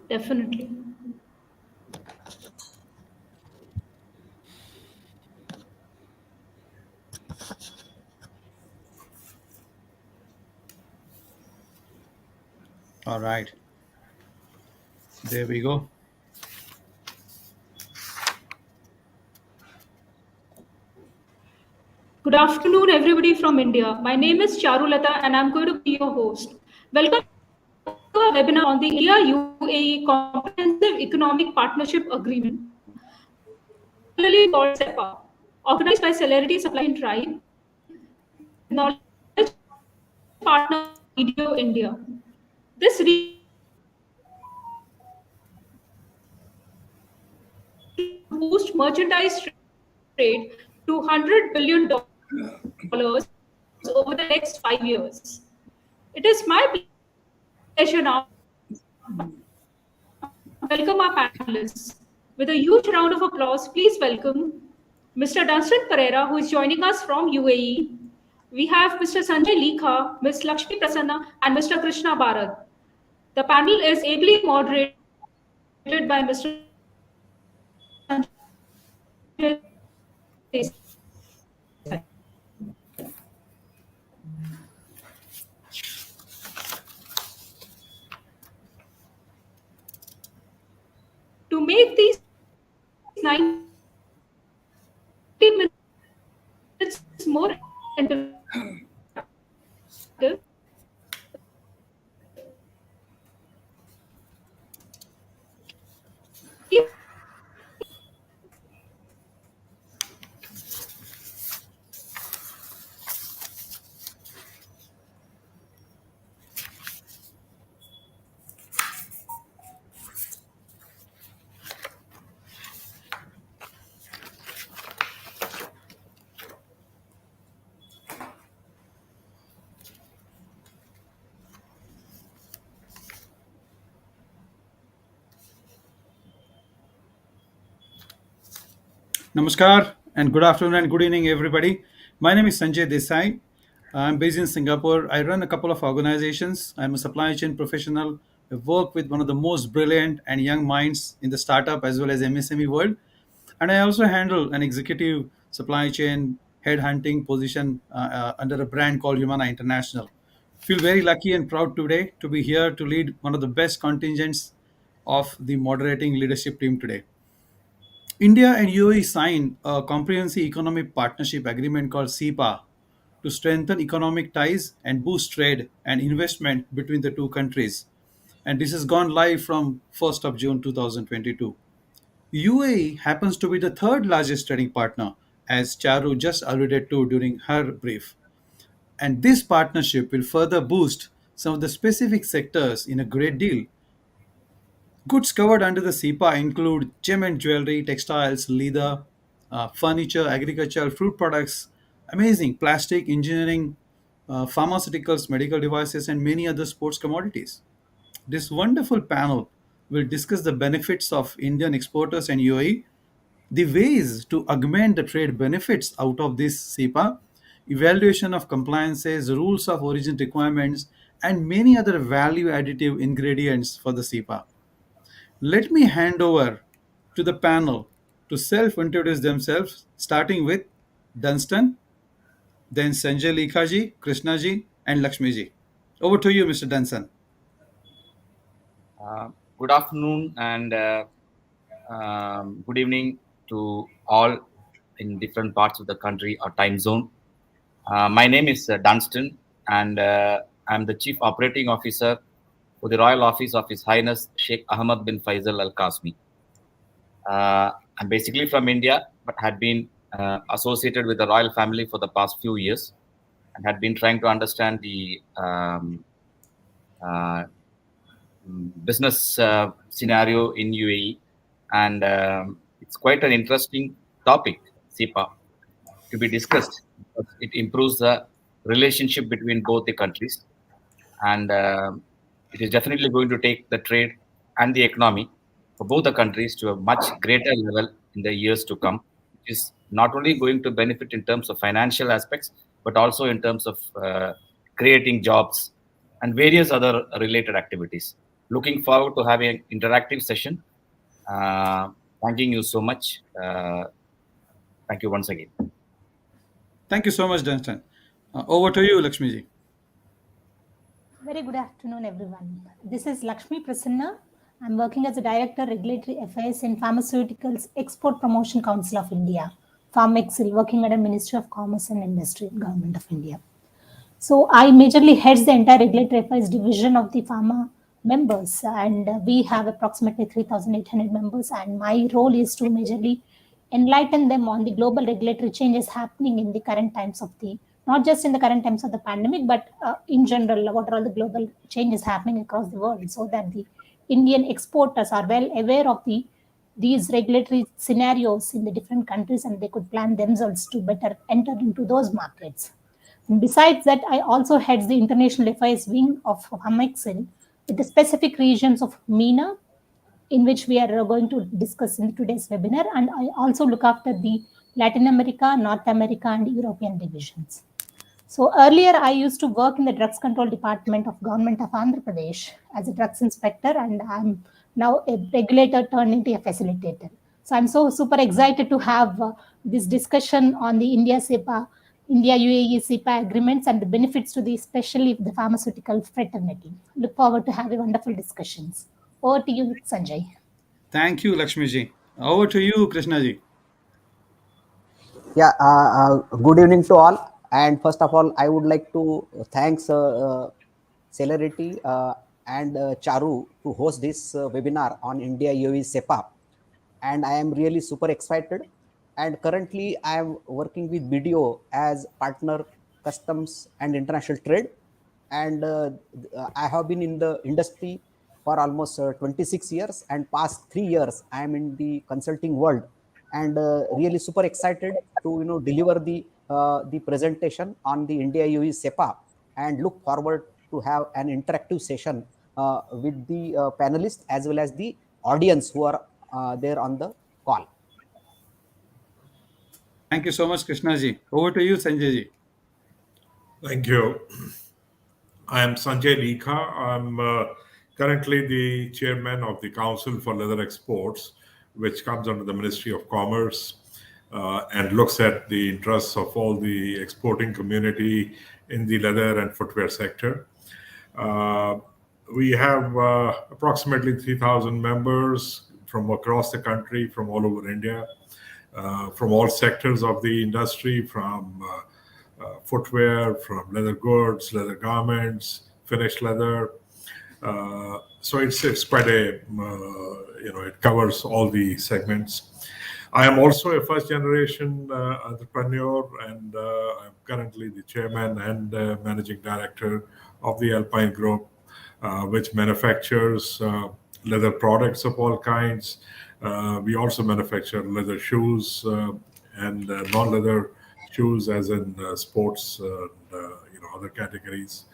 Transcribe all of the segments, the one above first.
Definitely. All right, there we go. Good afternoon, everybody from India. My name is Charulata, and I'm going to be your host. Welcome to our webinar on the India UAE Comprehensive Economic Partnership Agreement, popularly called CEPA, organized by Celerity Supply Chain Tribe with knowledge partner BDO India. This regional partnership to boost merchandise trade to $100 billion over the next 5 years. It is my pleasure now to welcome our panelists with a huge round of applause. Please welcome Mr. Dunstan Pereira, who is joining us from UAE. We have Mr. Sanjay Likha, Ms. Lakshmi Prasanna, and Mr. Krishna Bharat. The panel is ably moderated by Mr. Sanjay Namaskar and good afternoon and good evening, everybody. My name is Sanjay Desai. I'm based in Singapore. I run a couple of organizations. I'm a supply chain professional. I work with one of the most brilliant and young minds in the startup as well as MSME world. And I also handle an executive supply chain headhunting position under a brand called Humana International. Feel very lucky and proud today to be here to lead one of the best contingents of the moderating leadership team today. India and UAE signed a comprehensive economic partnership agreement called CEPA to strengthen economic ties and boost trade and investment between the two countries. And this has gone live from 1st of June 2022. UAE happens to be the third largest trading partner, as Charu just alluded to during her brief. And this partnership will further boost some of the specific sectors in a great deal. Goods covered under the CEPA include gem and jewelry, textiles, leather, furniture, agriculture, fruit products, amazing plastic, engineering, pharmaceuticals, medical devices, and many other sports commodities. This wonderful panel will discuss the benefits of Indian exporters and UAE, the ways to augment the trade benefits out of this CEPA, evaluation of compliances, rules of origin requirements, and many other value additive ingredients for the CEPA. Let me hand over to the panel to self introduce themselves, starting with Dunstan, then Sanjay Likhaji, Krishnaji, and Lakshmiji. Over to you, Mr. Dunstan. Good afternoon and good evening to all in different parts of the country or time zone. My name is Dunstan, and I'm the Chief Operating Officer for the Royal Office of His Highness Sheikh Ahmad bin Faisal Al Qasmi. I'm basically from India, but had been associated with the royal family for the past few years and had been trying to understand the uh, business scenario in UAE, and it's quite an interesting topic, CEPA, to be discussed. Because it improves the relationship between both the countries, and it is definitely going to take the trade and the economy for both the countries to a much greater level in the years to come, which is not only going to benefit in terms of financial aspects, but also in terms of creating jobs and various other related activities. Looking forward to having an interactive session. Thanking you so much. Thank you once again. Thank you so much, Dunstan. Over to you, Lakshmiji. Very good afternoon, everyone. This is Lakshmi Prasanna. I'm working as a Director Regulatory Affairs in Pharmaceuticals Export Promotion Council of India, PharmExcel, working at the Ministry of Commerce and Industry, Government of India. So I majorly heads the entire regulatory affairs division of the pharma members, and we have approximately 3,800 members. And my role is to majorly enlighten them on the global regulatory changes happening in the current times of the, not just in the current times of the pandemic, but in general, what are all the global changes happening across the world, so that the Indian exporters are well aware of these regulatory scenarios in the different countries, and they could plan themselves to better enter into those markets. Besides that, I also heads the international affairs wing of Hamexin with the specific regions of MENA, in which we are going to discuss in today's webinar. And I also look after the Latin America, North America, and European divisions. So earlier, I used to work in the drugs control department of Government of Andhra Pradesh as a drugs inspector, and I'm now a regulator turned into a facilitator. So I'm so super excited to have this discussion on the India CEPA, India UAE CEPA agreements and the benefits to the especially the pharmaceutical fraternity. Look forward to having wonderful discussions. Over to you, Sanjay. Thank you, Lakshmiji. Over to you, Krishnaji. Yeah, good evening to all. And first of all, I would like to thanks Celerity and Charu to host this webinar on India UAE CEPA. And I am really super excited. And currently, I am working with BDO as partner customs and international trade. And I have been in the industry for almost 26 years, and past 3 years I am in the consulting world, and really super excited to deliver the presentation on the India UAE CEPA, and look forward to have an interactive session with the panelists as well as the audience who are there on the call. Thank you so much, Krishnaji. Over to you, Sanjayji. Thank you. I am Sanjay Likha. I'm currently the chairman of the Council for Leather Exports, which comes under the Ministry of Commerce and looks at the interests of all the exporting community in the leather and footwear sector. We have approximately 3,000 members from across the country, from all over India, from all sectors of the industry, from footwear, from leather goods, leather garments, finished leather. So it's quite a, it covers all the segments. I am also a first generation entrepreneur, and I'm currently the chairman and managing director of the Alpine Group, which manufactures leather products of all kinds. We also manufacture leather shoes and non-leather shoes, as in sports and other categories.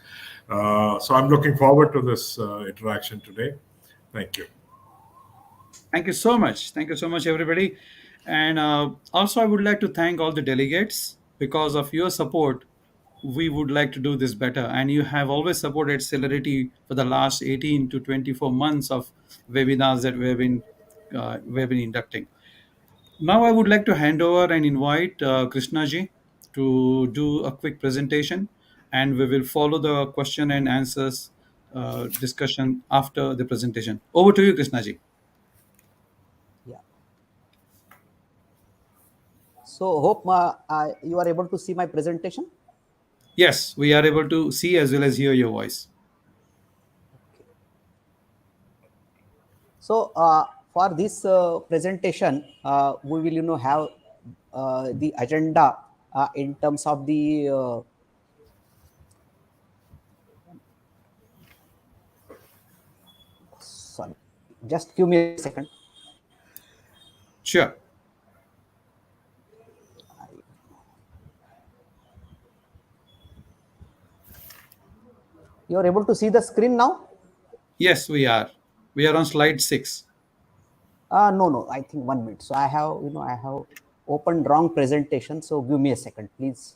So I'm looking forward to this interaction today. Thank you. Thank you so much. Thank you so much, everybody. And also, I would like to thank all the delegates. Because of your support, we would like to do this better. And you have always supported Celerity for the last 18 to 24 months of webinars that we've been inducting. Now, I would like to hand over and invite Krishnaji to do a quick presentation, and we will follow the question and answers discussion after the presentation. Over to you, Krishnaji. Yeah. So hope you are able to see my presentation. Yes, we are able to see as well as hear your voice. So for this presentation, we will have the agenda in terms of the sorry, just give me a second. Sure. You are able to see the screen now? Yes, we are. We are on slide 6. No, I think 1 minute. So I have opened wrong presentation. So give me a second, please.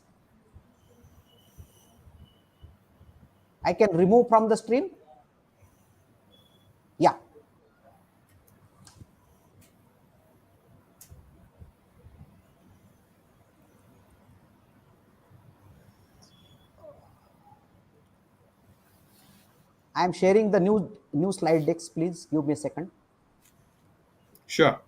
I can remove from the stream. I'm sharing the new slide decks. Please give me a second. Sure.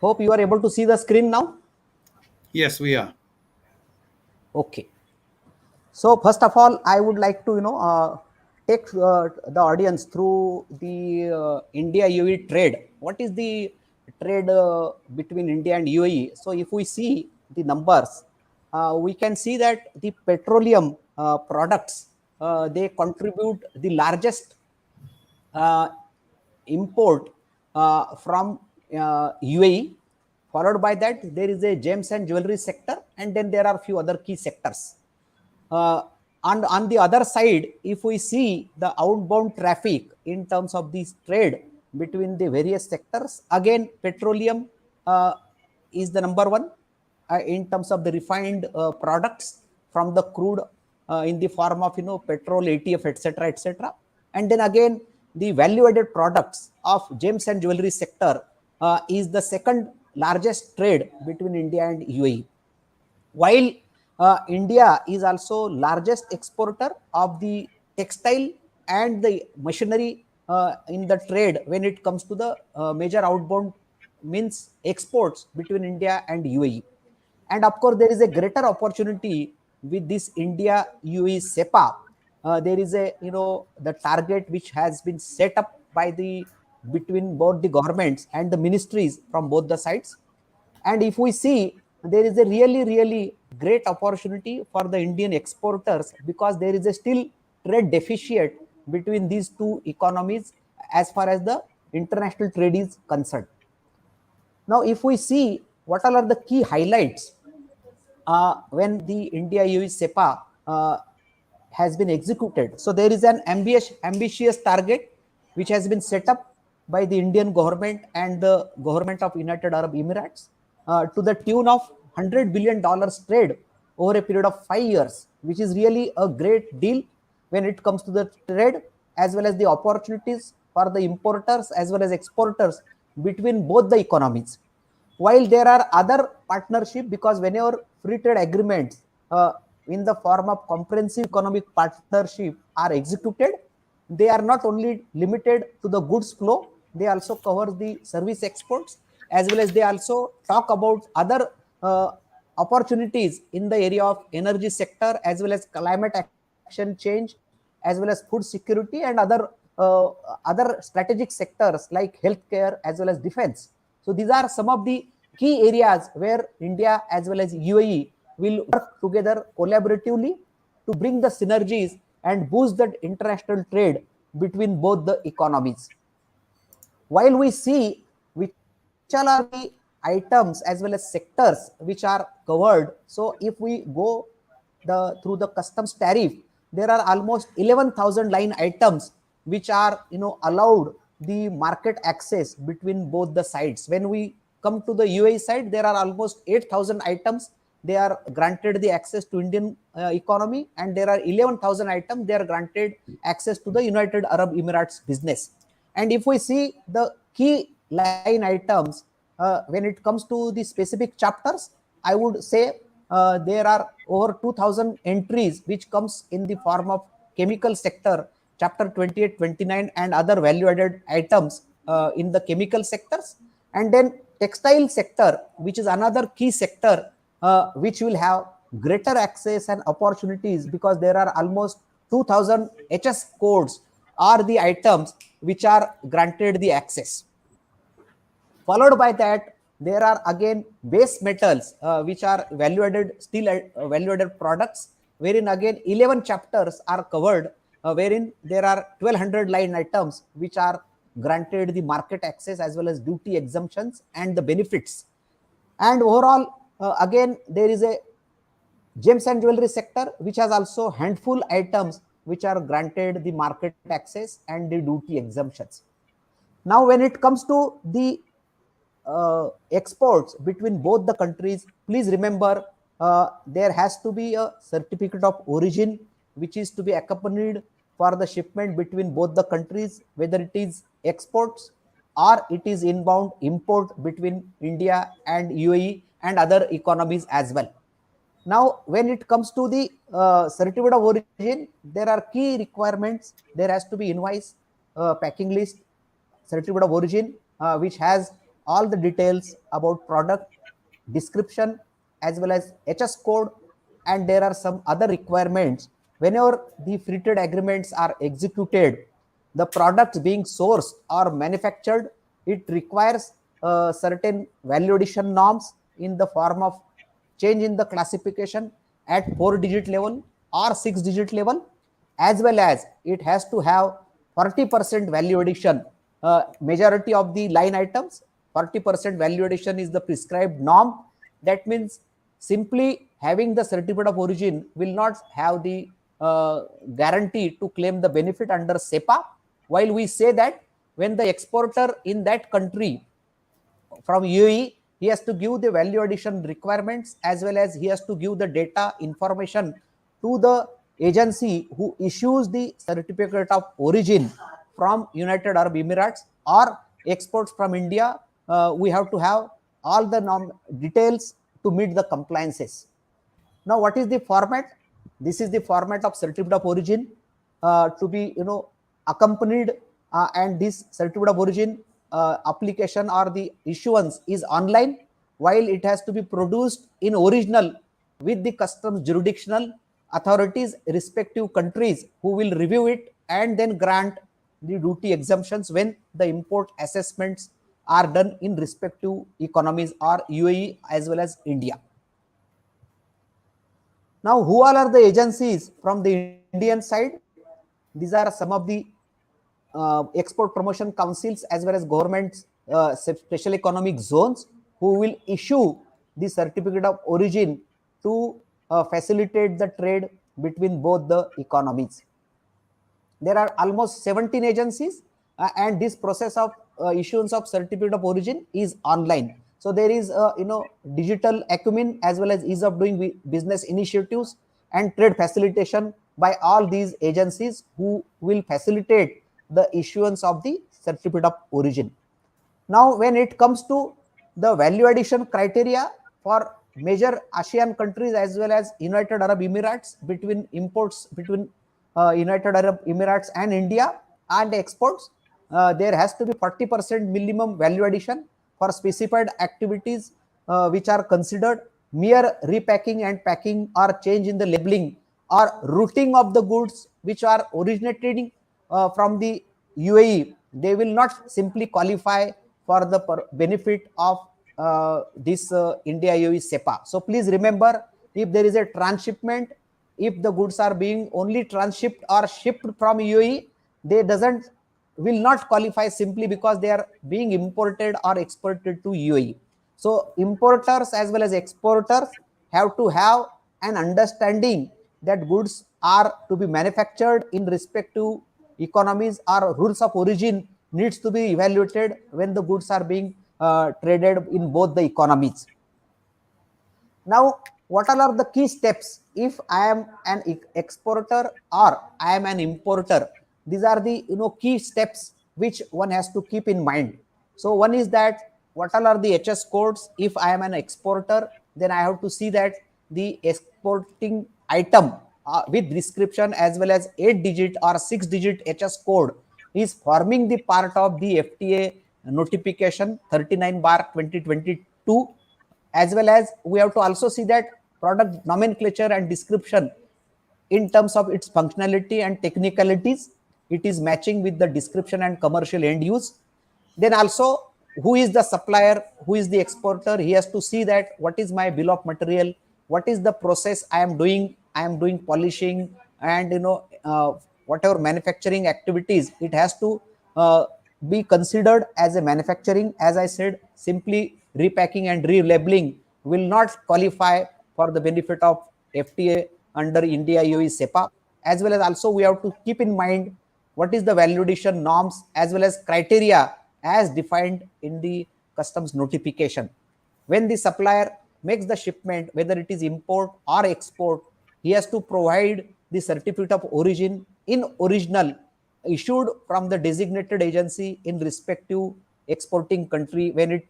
Hope you are able to see the screen now. Yes, we are. Okay. So first of all, I would like to take the audience through the India UAE trade. What is the trade between India and UAE? So if we see the numbers, we can see that the petroleum products they contribute the largest uh, import from UAE. Followed by that, there is a gems and jewelry sector, and then there are few other key sectors. And on the other side, if we see the outbound traffic in terms of this trade between the various sectors, again petroleum is the number one in terms of the refined products from the crude in the form of petrol, ATF, etc., etc. And then again, the value-added products of gems and jewelry sector is the second largest trade between India and UAE. While India is also largest exporter of the textile and the machinery in the trade when it comes to the major outbound means exports between India and UAE. And of course, there is a greater opportunity with this India UAE CEPA. There is a the target which has been set up by the between both the governments and the ministries from both the sides. And if we see, there is a really great opportunity for the Indian exporters because there is a still trade deficit between these two economies as far as the international trade is concerned. Now, if we see what all are the key highlights when the India UAE CEPA has been executed. So there is an ambitious target which has been set up by the Indian government and the government of United Arab Emirates to the tune of $100 billion trade over a period of 5 years, which is really a great deal when it comes to the trade as well as the opportunities for the importers as well as exporters between both the economies. While there are other partnership, because whenever free trade agreements in the form of comprehensive economic partnership are executed, they are not only limited to the goods flow, they also cover the service exports as well as they also talk about other opportunities in the area of energy sector as well as climate action change as well as food security and other strategic sectors like healthcare as well as defense. So these are some of the key areas where India as well as UAE will work together collaboratively to bring the synergies and boost the international trade between both the economies. While we see which all are the items as well as sectors which are covered. So if we go through the customs tariff, there are almost 11,000 line items which are allowed the market access between both the sides. When we come to the UAE side, there are almost 8,000 items they are granted the access to Indian economy, and there are 11,000 items they are granted access to the United Arab Emirates business. And if we see the key line items when it comes to the specific chapters, I would say there are over 2,000 entries which comes in the form of chemical sector, chapter 28, 29, and other value-added items in the chemical sectors. And then textile sector, which is another key sector which will have greater access and opportunities because there are almost 2,000 HS codes are the items which are granted the access. Followed by that, there are again base metals which are value-added steel value-added products, wherein again 11 chapters are covered, wherein there are 1,200 line items which are granted the market access as well as duty exemptions and the benefits. And overall, again there is a Gems and jewelry sector, which has also handful items which are granted the market access and the duty exemptions. Now, when it comes to the exports between both the countries, please remember there has to be a certificate of origin which is to be accompanied for the shipment between both the countries, whether it is exports or it is inbound import between India and UAE and other economies as well. Now, when it comes to the certificate of origin, there are key requirements. There has to be invoice, packing list, certificate of origin, which has all the details about product description as well as HS code, and there are some other requirements. Whenever the free trade agreements are executed, the products being sourced or manufactured, it requires certain value addition norms in the form of change in the classification at 4-digit level or 6-digit level, as well as it has to have 40% value addition. Majority of the line items, 40% value addition is the prescribed norm. That means simply having the certificate of origin will not have the guarantee to claim the benefit under CEPA. While we say that when the exporter in that country from UAE, he has to give the value addition requirements as well as he has to give the data information to the agency who issues the certificate of origin from United Arab Emirates or exports from India. We have to have all the details to meet the compliances. Now, what is the format? This is the format of certificate of origin to be accompanied, and this certificate of origin application or the issuance is online, while it has to be produced in original with the customs jurisdictional authorities respective countries who will review it and then grant the duty exemptions when the import assessments are done in respective economies or UAE as well as India. Now, who all are the agencies from the Indian side? These are some of the export promotion councils as well as governments, special economic zones, who will issue the certificate of origin to facilitate the trade between both the economies. There are almost 17 agencies, and this process of issuance of certificate of origin is online. So there is digital acumen as well as ease of doing business initiatives and trade facilitation by all these agencies who will facilitate the issuance of the certificate of origin. Now, when it comes to the value addition criteria for major ASEAN countries as well as United Arab Emirates, between imports between United Arab Emirates and India and exports, there has to be 40% minimum value addition for specified activities which are considered mere repacking and packing or change in the labeling or routing of the goods which are originating from the UAE. They will not simply qualify for the benefit of this India UAE CEPA. So please remember, if there is a transshipment, if the goods are being only transshipped or shipped from UAE, they will not qualify simply because they are being imported or exported to UAE. So importers as well as exporters have to have an understanding that goods are to be manufactured in respective economies or rules of origin needs to be evaluated when the goods are being traded in both the economies. Now, what are the key steps if I am an exporter or I am an importer? These are the key steps which one has to keep in mind. So one is that what are the HS codes? If I am an exporter, then I have to see that the exporting item with description as well as 8-digit or 6-digit HS code is forming the part of the FTA notification 39/2022, as well as we have to also see that product nomenclature and description in terms of its functionality and technicalities, it is matching with the description and commercial end use. Then also, who is the supplier, who is the exporter, he has to see that what is my bill of material, what is the process I am doing polishing and whatever manufacturing activities, it has to be considered as a manufacturing. As I said, simply repacking and relabeling will not qualify for the benefit of FTA under India UAE CEPA, as well as also we have to keep in mind what is the validation norms as well as criteria as defined in the customs notification. When the supplier makes the shipment, whether it is import or export, he has to provide the certificate of origin in original issued from the designated agency in respective exporting country. When it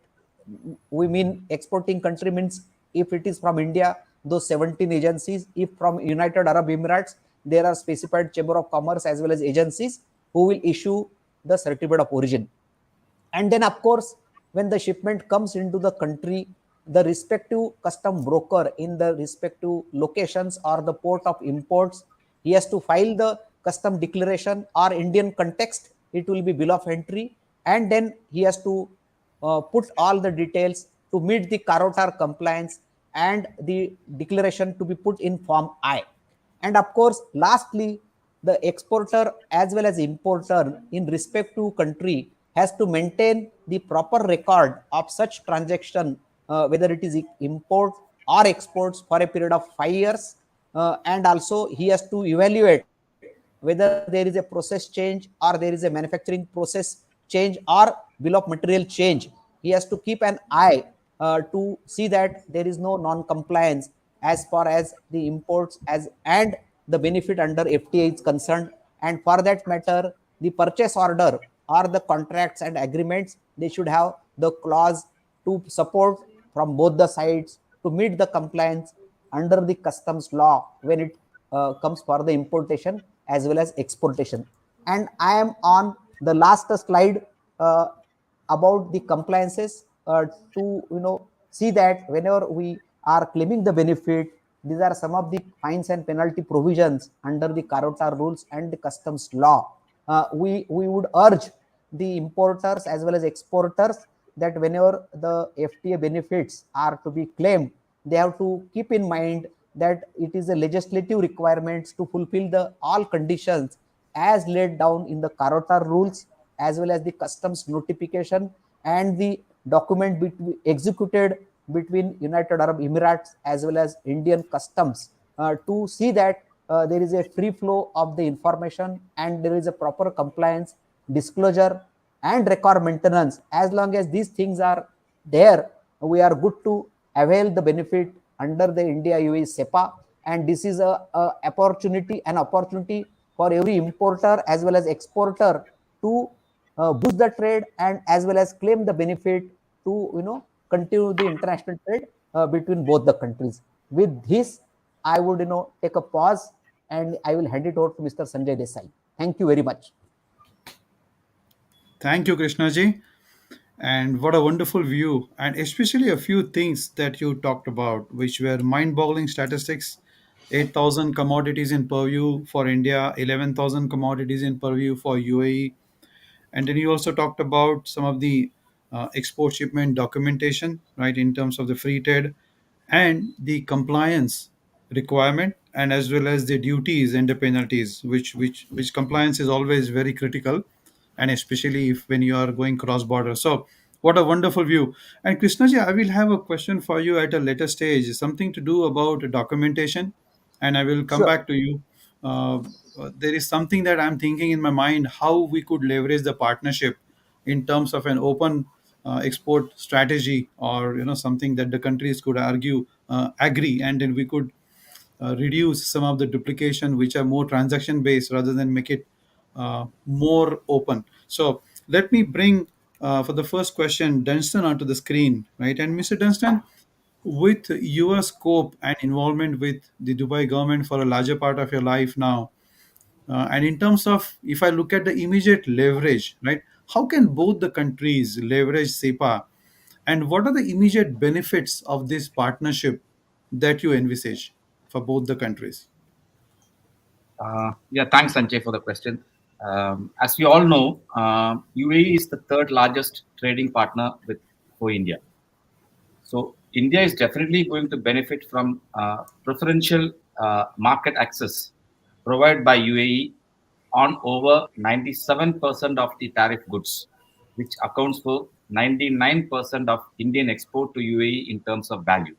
we mean exporting country means if it is from India, those 17 agencies. If from United Arab Emirates, there are specified chamber of commerce as well as agencies who will issue the certificate of origin. And then of course, when the shipment comes into the country, the respective custom broker in the respective locations or the port of imports, he has to file the custom declaration, or Indian context it will be bill of entry, and then he has to put all the details to meet the Carotar compliance and the declaration to be put in form I. And of course, lastly, the exporter as well as importer in respective country has to maintain the proper record of such transaction, whether it is import or exports, for a period of 5 years. And also he has to evaluate whether there is a process change or there is a manufacturing process change or bill of material change. He has to keep an eye to see that there is no non-compliance as far as the imports as and the benefit under FTA is concerned. And for that matter, the purchase order or the contracts and agreements, they should have the clause to support from both the sides to meet the compliance under the customs law when it comes for the importation as well as exportation. And I am on the last slide about the compliances to see that whenever we are claiming the benefit, these are some of the fines and penalty provisions under the Carotar rules and the customs law. We would urge the importers as well as exporters that whenever the FTA benefits are to be claimed, they have to keep in mind that it is a legislative requirements to fulfill the all conditions as laid down in the Carotar rules as well as the customs notification and the document executed between United Arab Emirates as well as Indian customs to see that there is a free flow of the information and there is a proper compliance, disclosure and record maintenance. As long as these things are there, we are good to avail the benefit under the India UAE CEPA. And this is an opportunity for every importer as well as exporter to boost the trade and as well as claim the benefit to continue the international trade between both the countries. With this, I would take a pause and I will hand it over to Mr. Sanjay Desai. Thank you very much. Thank you, Krishnaji. And what a wonderful view, and especially a few things that you talked about, which were mind boggling statistics. 8,000 commodities in purview for India, 11,000 commodities in purview for UAE. And then you also talked about some of the export shipment documentation, right, in terms of the free trade and the compliance requirement, and as well as the duties and the penalties, which compliance is always very critical, and especially if when you are going cross border. So what a wonderful view. And Krishnaji, I will have a question for you at a later stage, something to do about documentation, and I will come Sure. back to you. There is something that I'm thinking in my mind how we could leverage the partnership in terms of an open export strategy, or something that the countries could agree, and then we could reduce some of the duplication which are more transaction based rather than make it more open. So let me bring for the first question Dunstan onto the screen, right? And Mr. Dunstan, with your scope and involvement with the Dubai government for a larger part of your life now, and in terms of, if I look at the immediate leverage, right, how can both the countries leverage CEPA, and what are the immediate benefits of this partnership that you envisage for both the countries? Yeah, thanks, Sanjay, for the question. As we all know, UAE is the third largest trading partner for India. So India is definitely going to benefit from preferential market access provided by UAE on over 97% of the tariff goods, which accounts for 99% of Indian export to UAE in terms of value.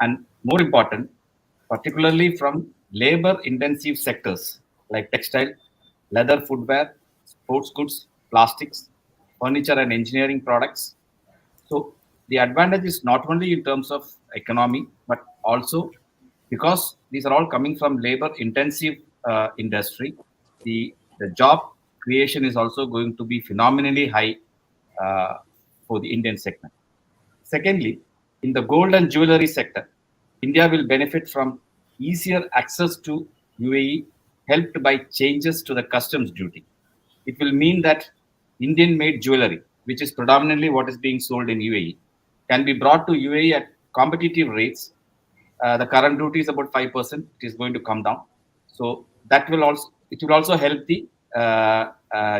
And more important, particularly from labor-intensive sectors like textile, leather, footwear, sports goods, plastics, furniture and engineering products. So the advantage is not only in terms of economy, but also because these are all coming from labor-intensive industry. The job creation is also going to be phenomenally high uh, for the Indian segment. Secondly, in the gold and jewelry sector, India will benefit from easier access to UAE, helped by changes to the customs duty. It will mean that Indian made jewelry, which is predominantly what is being sold in UAE, can be brought to UAE at competitive rates. The current duty is about 5%. It is going to come down. So that will also, it will also help the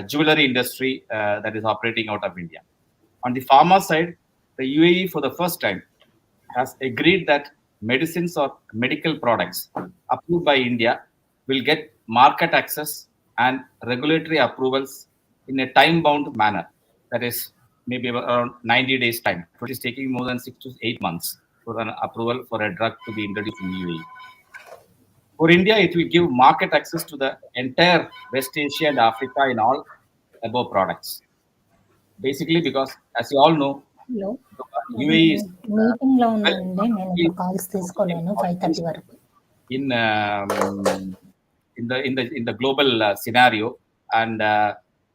jewelry industry that is operating out of India. On the pharma side, the UAE for the first time has agreed that medicines or medical products approved by India will get market access and regulatory approvals in a time bound manner. That is, maybe around 90 days' time. It is taking more than 6 to 8 months for an approval for a drug to be introduced in UAE. For India, it will give market access to the entire West Asia and Africa in all above products. Basically, because as you all know, hello UAE is మీటింగ్లో well, ఉన్నానండి, నేను ఇప్పుడు calls తీసుకోలేను 5:30 వరకు. in in the global scenario, and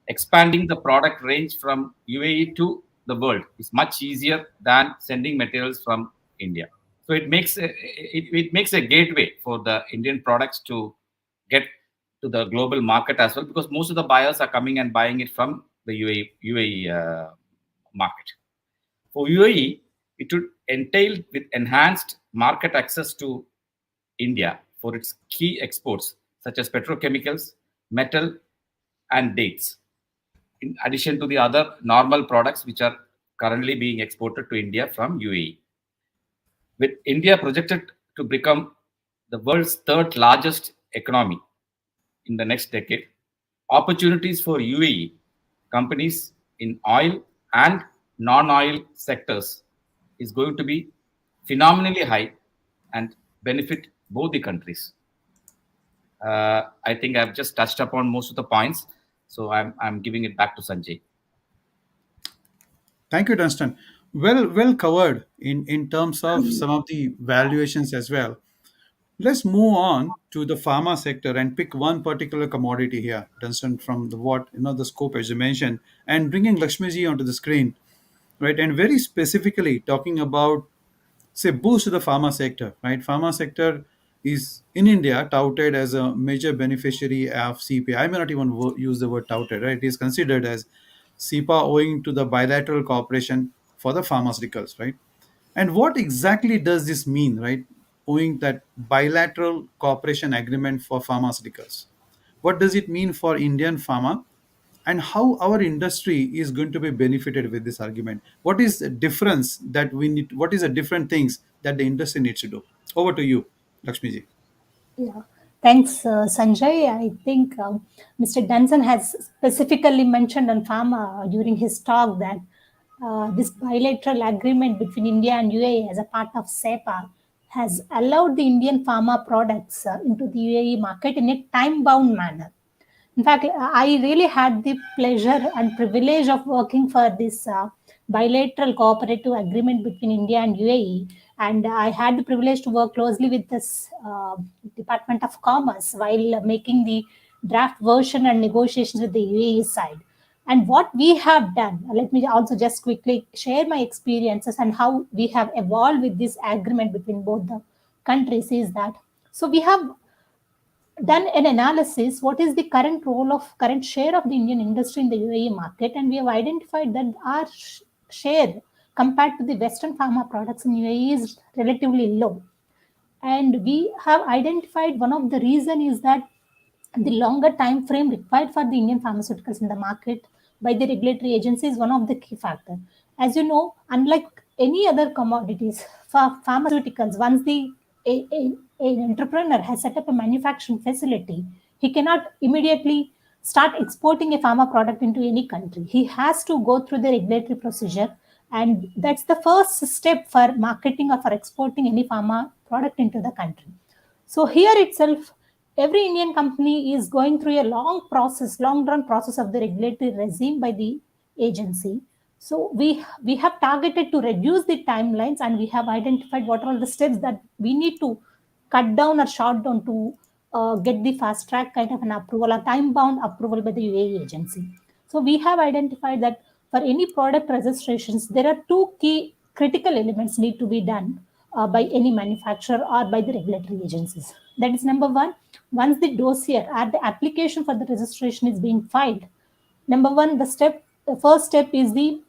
expanding the product range from UAE to the world is much easier than sending materials from India. So it makes a gateway for the Indian products to get to the global market as well, because most of the buyers are coming and buying it from the UAE market. For UAE, it would entail with enhanced market access to India for its key exports such as petrochemicals, metal, and dates, in addition to the other normal products which are currently being exported to India from UAE. With India projected to become the world's third largest economy in the next decade, opportunities for UAE companies in oil and non-oil sectors is going to be phenomenally high and benefit both the countries. I think I've just touched upon most of the points, so I'm giving it back to Sanjay. Thank you, Dunstan. Well covered in terms of some of the valuations as well. Let's move on to the pharma sector and pick one particular commodity here, Dunstan, from the what the scope as you mentioned, and bringing Lakshmiji onto the screen, right? And very specifically talking about, say, boost to the pharma sector, right? Pharma sector is in India touted as a major beneficiary of CEPA. I may not even use the word touted, right? It is considered as CEPA owing to the bilateral cooperation for the pharmaceuticals, right? And what exactly does this mean, right? Owing that bilateral cooperation agreement for pharmaceuticals. What does it mean for Indian pharma, and how our industry is going to be benefited with this argument? What is the difference that we need? What is the different things that the industry needs to do? Over to you, Lakshmiji. Yeah, thanks, Sanjay. I think Mr. Dunson has specifically mentioned on pharma during his talk that this bilateral agreement between India and UAE as a part of CEPA has allowed the Indian pharma products into the UAE market in a time-bound manner. In fact, I really had the pleasure and privilege of working for this bilateral cooperative agreement between India and UAE. And I had the privilege to work closely with this Department of Commerce while making the draft version and negotiations with the UAE side. And what we have done, let me also just quickly share my experiences and how we have evolved with this agreement between both the countries is that, so we have done an analysis what is the current share of the Indian industry in the UAE market, and we have identified that our share compared to the Western pharma products in UAE is relatively low. And we have identified one of the reason is that the longer time frame required for the Indian pharmaceuticals in the market by the regulatory agency is one of the key factors. As you know, unlike any other commodities, for pharmaceuticals, once an entrepreneur has set up a manufacturing facility, he cannot immediately start exporting a pharma product into any country. He has to go through the regulatory procedure, and that's the first step for marketing or for exporting any pharma product into the country. So here itself, every Indian company is going through a long run process of the regulatory regime by the agency. So we have targeted to reduce the timelines, and we have identified what are the steps that we need to cut down or short down to get the fast track kind of an approval or time bound approval by the UAE agency. So we have identified that for any product registrations, there are two key critical elements need to be done by any manufacturer or by the regulatory agencies. That is number one, once the dossier or the application for the registration is being filed, number one, the first step is the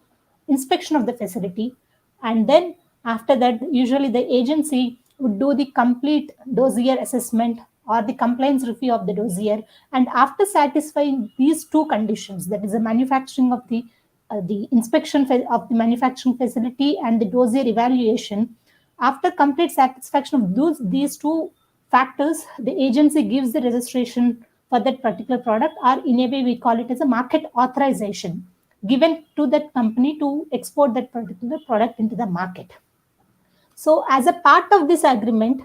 inspection of the facility, and then after that, usually the agency would do the complete dossier assessment or the compliance review of the dossier. And after satisfying these two conditions, that is the manufacturing of the inspection of the manufacturing facility and the dossier evaluation, after complete satisfaction of these two factors, the agency gives the registration for that particular product, or in a way we call it as a market authorization given to that company to export that particular product into the market. So as a part of this agreement,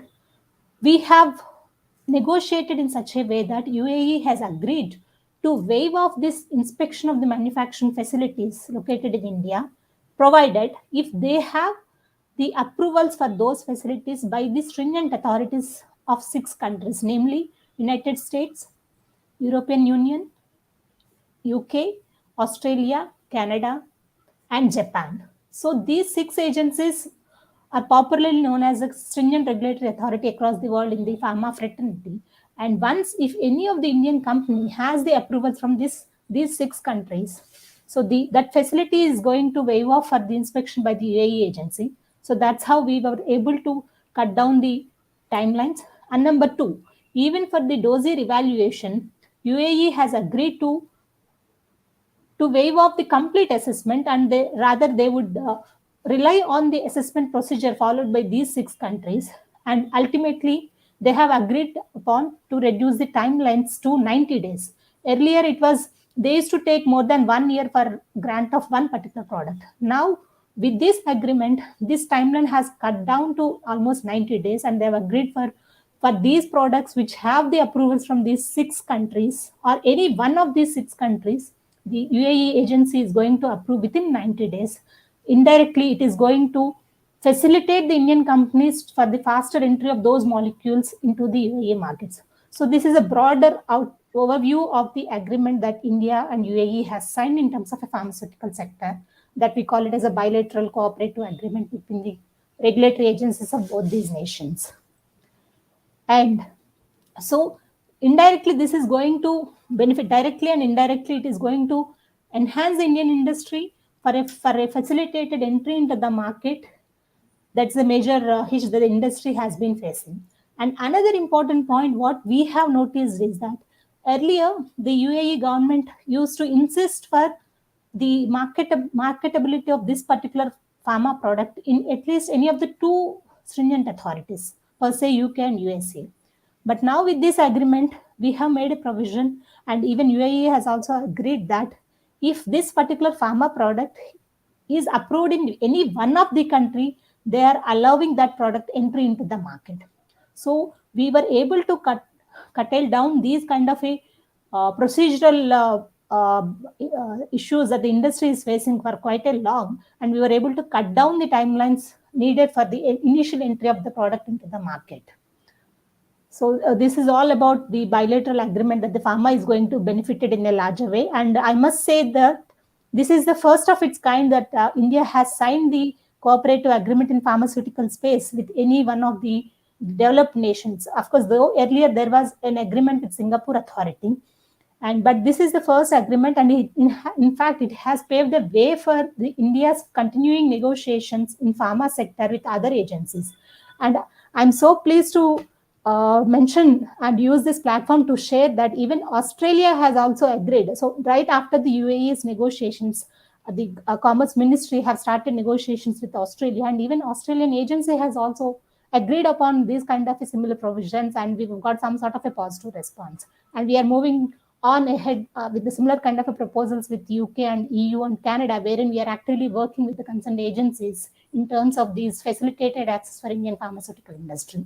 we have negotiated in such a way that UAE has agreed to waive off this inspection of the manufacturing facilities located in India, provided if they have the approvals for those facilities by the stringent authorities of 6 countries, namely United States, European Union, UK, Australia, Canada, and Japan. So these 6 agencies are popularly known as the stringent regulatory authority across the world in the pharma fraternity. And once, if any of the Indian company has the approvals from these 6 countries, so that facility is going to waive off for the inspection by the UAE agency. So that's how we were able to cut down the timelines. And number 2, even for the dossier evaluation, UAE has agreed to waive off the complete assessment, and they would rely on the assessment procedure followed by these 6 countries, and ultimately they have agreed upon to reduce the timelines to 90 days. Earlier it was they used to take more than 1 year for grant of one particular product. Now with this agreement, this timeline has cut down to almost 90 days, and they have agreed for these products which have the approvals from these 6 countries or any one of these 6 countries, the UAE agency is going to approve within 90 days. Indirectly, it is going to facilitate the Indian companies for the faster entry of those molecules into the UAE markets. So this is a broader overview of the agreement that India and UAE has signed in terms of a pharmaceutical sector, that we call it as a bilateral cooperative agreement between the regulatory agencies of both these nations. And so indirectly, this is going to benefit directly, and indirectly it is going to enhance the Indian industry for a facilitated entry into the market. That's the major hitch that the industry has been facing. And another important point, what we have noticed is that earlier the UAE government used to insist for the marketability of this particular pharma product in at least any of the 2 stringent authorities, per se UK and USA. But now with this agreement, we have made a provision, and even UAE has also agreed that if this particular pharma product is approved in any one of the country, they are allowing that product entry into the market. So we were able to curtail down these kind of a procedural issues that the industry is facing for quite a long, and we were able to cut down the timelines needed for the initial entry of the product into the market. So this is all about the bilateral agreement that the pharma is going to benefit it in a larger way. And I must say that this is the first of its kind that India has signed the cooperative agreement in pharmaceutical space with any one of the developed nations. Of course, though earlier there was an agreement with Singapore Authority, but this is the first agreement, and in fact it has paved the way for the India's continuing negotiations in pharma sector with other agencies. And I'm so pleased to mention and use this platform to share that even Australia has also agreed. So right after the UAE's negotiations, the Commerce Ministry have started negotiations with Australia, and even Australian agency has also agreed upon these kind of similar provisions, and we've got some sort of a positive response. And we are moving on ahead with the similar kind of a proposals with UK and EU and Canada, wherein we are actively working with the concerned agencies in terms of these facilitated access for Indian pharmaceutical industry.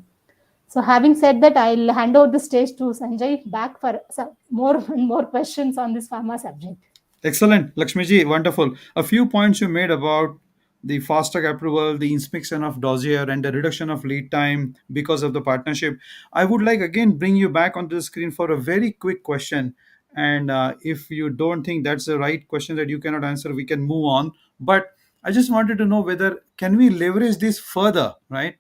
So having said that, I'll hand over the stage to Sanjay back for some more and more questions on this pharma subject. Excellent, Lakshmiji, wonderful. A few points you made about the fast track approval, the inspection of dossier, and the reduction of lead time because of the partnership. I would like again bring you back onto the screen for a very quick question. And if you don't think that's the right question that you cannot answer, we can move on. But I just wanted to know whether can we leverage this further, right?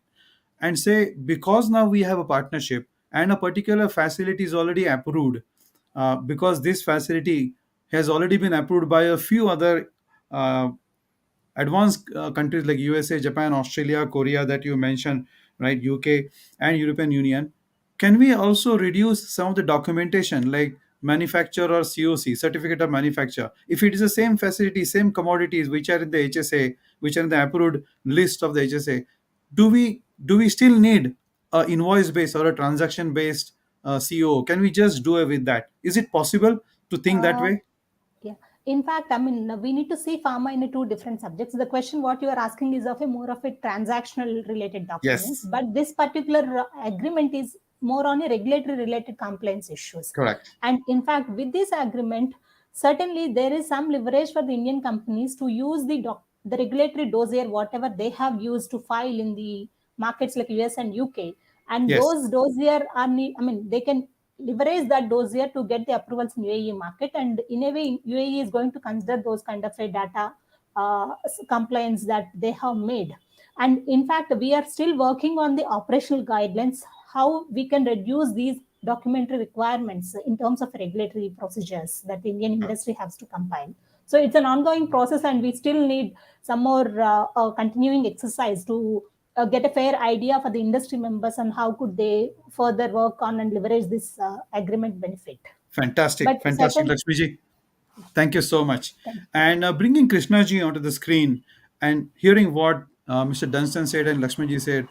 And say because now we have a partnership and a particular facility is already approved, because this facility has already been approved by a few other uh, advanced countries like USA, Japan, Australia, Korea that you mentioned, right? UK and European Union. Can we also reduce some of the documentation like manufacturer or COC, certificate of manufacture? If it is the same facility, same commodities which are in the HSA, which are in the approved list of the HSA, do we still need a invoice based or a transaction based CO? Can we just do it with that? Is it possible to think that Uh, way? Yeah. In fact, I mean, we need to see pharma in two different subjects. The question what you are asking is of a more of a transactional related documents, Yes, but this particular agreement is more on a regulatory related compliance issues. correct. And in fact, with this agreement, certainly there is some leverage for the Indian companies to use the regulatory dossier, whatever they have used to file in the markets like US and UK. And Yes, those dossier are, they can leverage that dossier to get the approvals in UAE market. And in a way, UAE is going to consider those kind of a data compliance that they have made. And in fact, we are still working on the operational guidelines, how we can reduce these documentary requirements in terms of regulatory procedures that the Indian industry has to compile. So it's an ongoing process, and we still need some more continuing exercise to get a fair idea for the industry members on how could they further work on and leverage this agreement benefit. fantastic, But fantastic, certain, Lakshmiji. Thank you so much. thank you. And bringing Krishnaji onto the screen and hearing what Mr. Dunstan said and Lakshmiji said,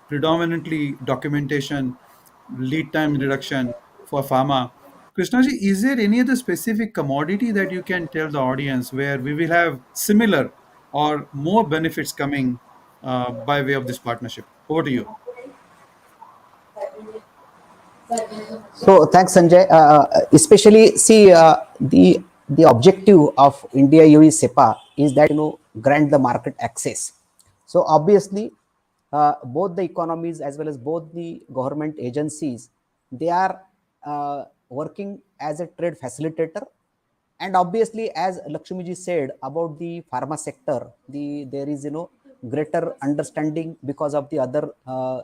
predominantly documentation, lead time reduction for pharma. Krishnaji, is there any other specific commodity that you can tell the audience where we will have similar or more benefits coming by way of this partnership? Over to you. So thanks, Sanjay. Especially see the objective of India UAE CEPA is that grant the market access. So obviously, both the economies as well as both the government agencies, they are working as a trade facilitator. And obviously, as Lakshmiji said about the pharma sector, there is greater understanding because of the other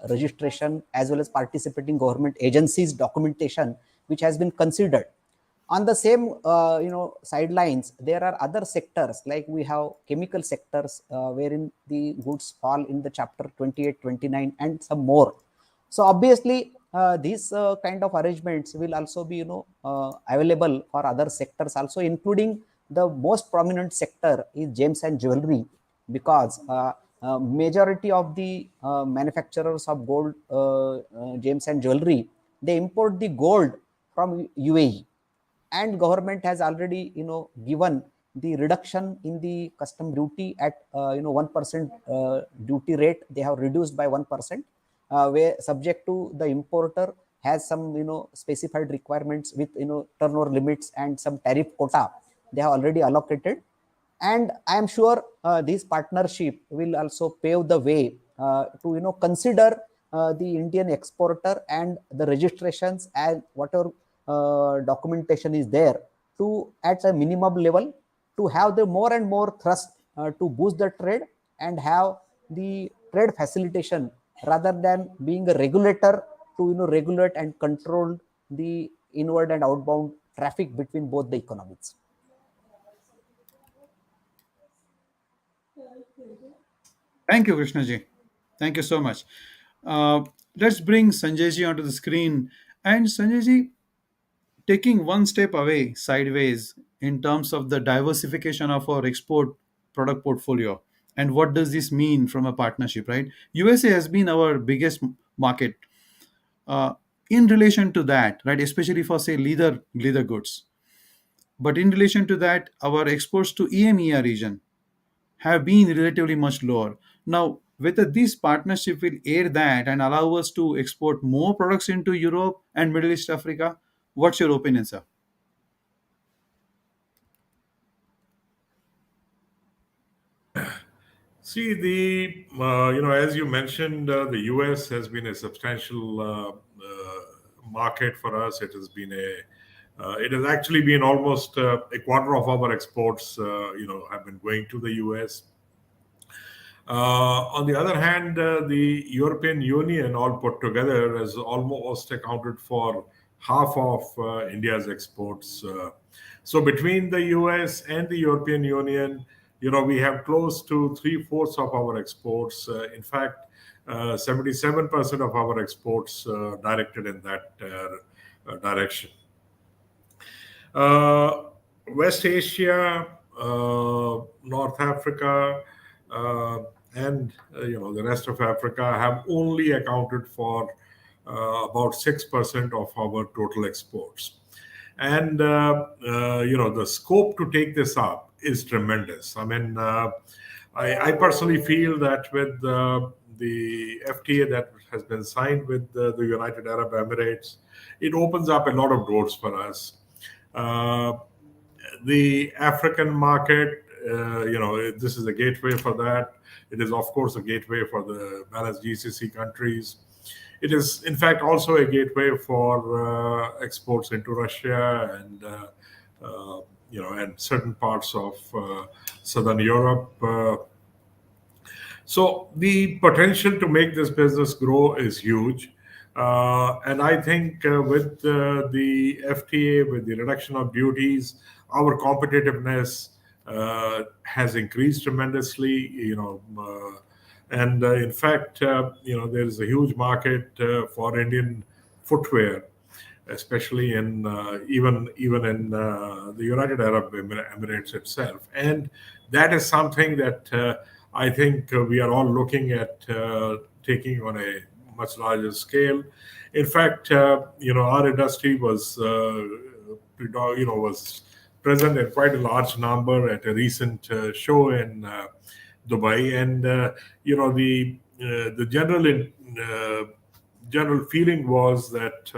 registration as well as participating government agencies documentation which has been considered. On the same sidelines, there are other sectors like we have chemical sectors wherein the goods fall in the chapter 28, 29, and some more. So obviously, these kind of arrangements will also be available for other sectors also, including the most prominent sector is gems and jewelry, because majority of the manufacturers of gold, gems and jewelry, they import the gold from UAE, and government has already given the reduction in the custom duty at 1% duty rate. They have reduced by 1%, where subject to the importer has some specified requirements with turnover limits and some tariff quota they have already allocated. And I am sure this partnership will also pave the way to consider the Indian exporter and the registrations and whatever documentation is there to at a minimum level to have the more and more thrust to boost the trade and have the trade facilitation rather than being a regulator to regulate and control the inward and outbound traffic between both the economies. Thank you, Krishnaji. Thank you so much. Uh, let's bring Sanjayji onto the screen. And Sanjayji, taking one step away sideways in terms of the diversification of our export product portfolio, and what does this mean from a partnership, right? USA has been our biggest market. uh, in relation to that, right, especially for say leather goods, but in relation to that, our exports to EMEA region have been relatively much lower. Now, whether this partnership will aid that and allow us to export more products into Europe and Middle East Africa. What's your opinion, sir? See, as you mentioned, the US has been a substantial market for us. It has actually been almost a quarter of our exports, have been going to the US. On the other hand, the European Union, all put together, has almost accounted for half of India's exports. So between the US and the European Union, we have close to three-fourths of our exports. In fact, 77% of our exports directed in that direction. West Asia, North Africa, and the rest of Africa have only accounted for about 6% of our total exports. And the scope to take this up is tremendous. I mean, I personally feel that with the FTA that has been signed with the United Arab Emirates, it opens up a lot of doors for us. The African market, this is a gateway for that. It is, of course, a gateway for the balanced GCC countries. It is, in fact, also a gateway for exports into Russia and certain parts of Southern Europe. So the potential to make this business grow is huge. And I think with the FTA, with the reduction of duties, our competitiveness has increased tremendously. And in fact, there is a huge market for Indian footwear, especially in even in the United Arab Emirates itself. And that is something that I think we are all looking at taking on a much larger scale. In fact, our industry was was present in quite a large number at a recent show in Dubai, and the general feeling was that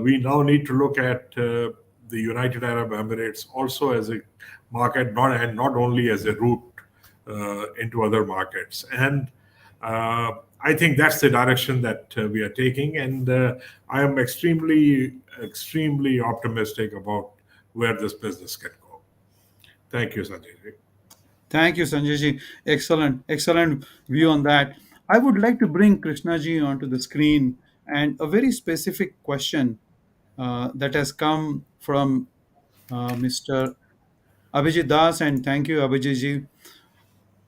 we now need to look at the United Arab Emirates also as a market, not only as a route into other markets. And I think that's the direction that we are taking, and I am extremely optimistic about where this business can go. Thank you, Sanjay. Thank you, Sanjay ji. Excellent view on that. I would like to bring Krishna ji onto the screen and a very specific question that has come from Mr. Abhijit Das, and thank you, Abhijit ji.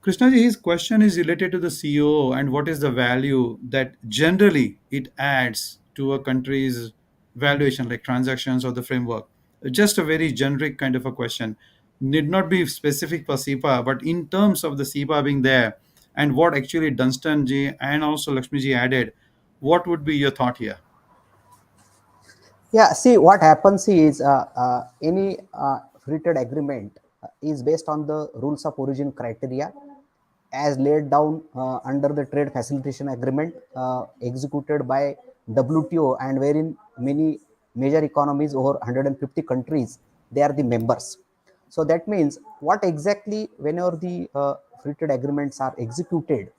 Krishnaji, his question is related to the COO and what is the value that generally it adds to a country's valuation, like transactions or the framework. Just a very generic kind of a question. Need not be specific for CEPA, but in terms of the CEPA being there and what actually Dunstan ji and also Lakshmi ji added, what would be your thought here? Yeah, see, what happens is any free trade agreement is based on the rules of origin criteria as laid down under the trade facilitation agreement executed by WTO, and wherein many major economies, over 150 countries, they are the members. So that means what exactly, whenever the free trade agreements are executed,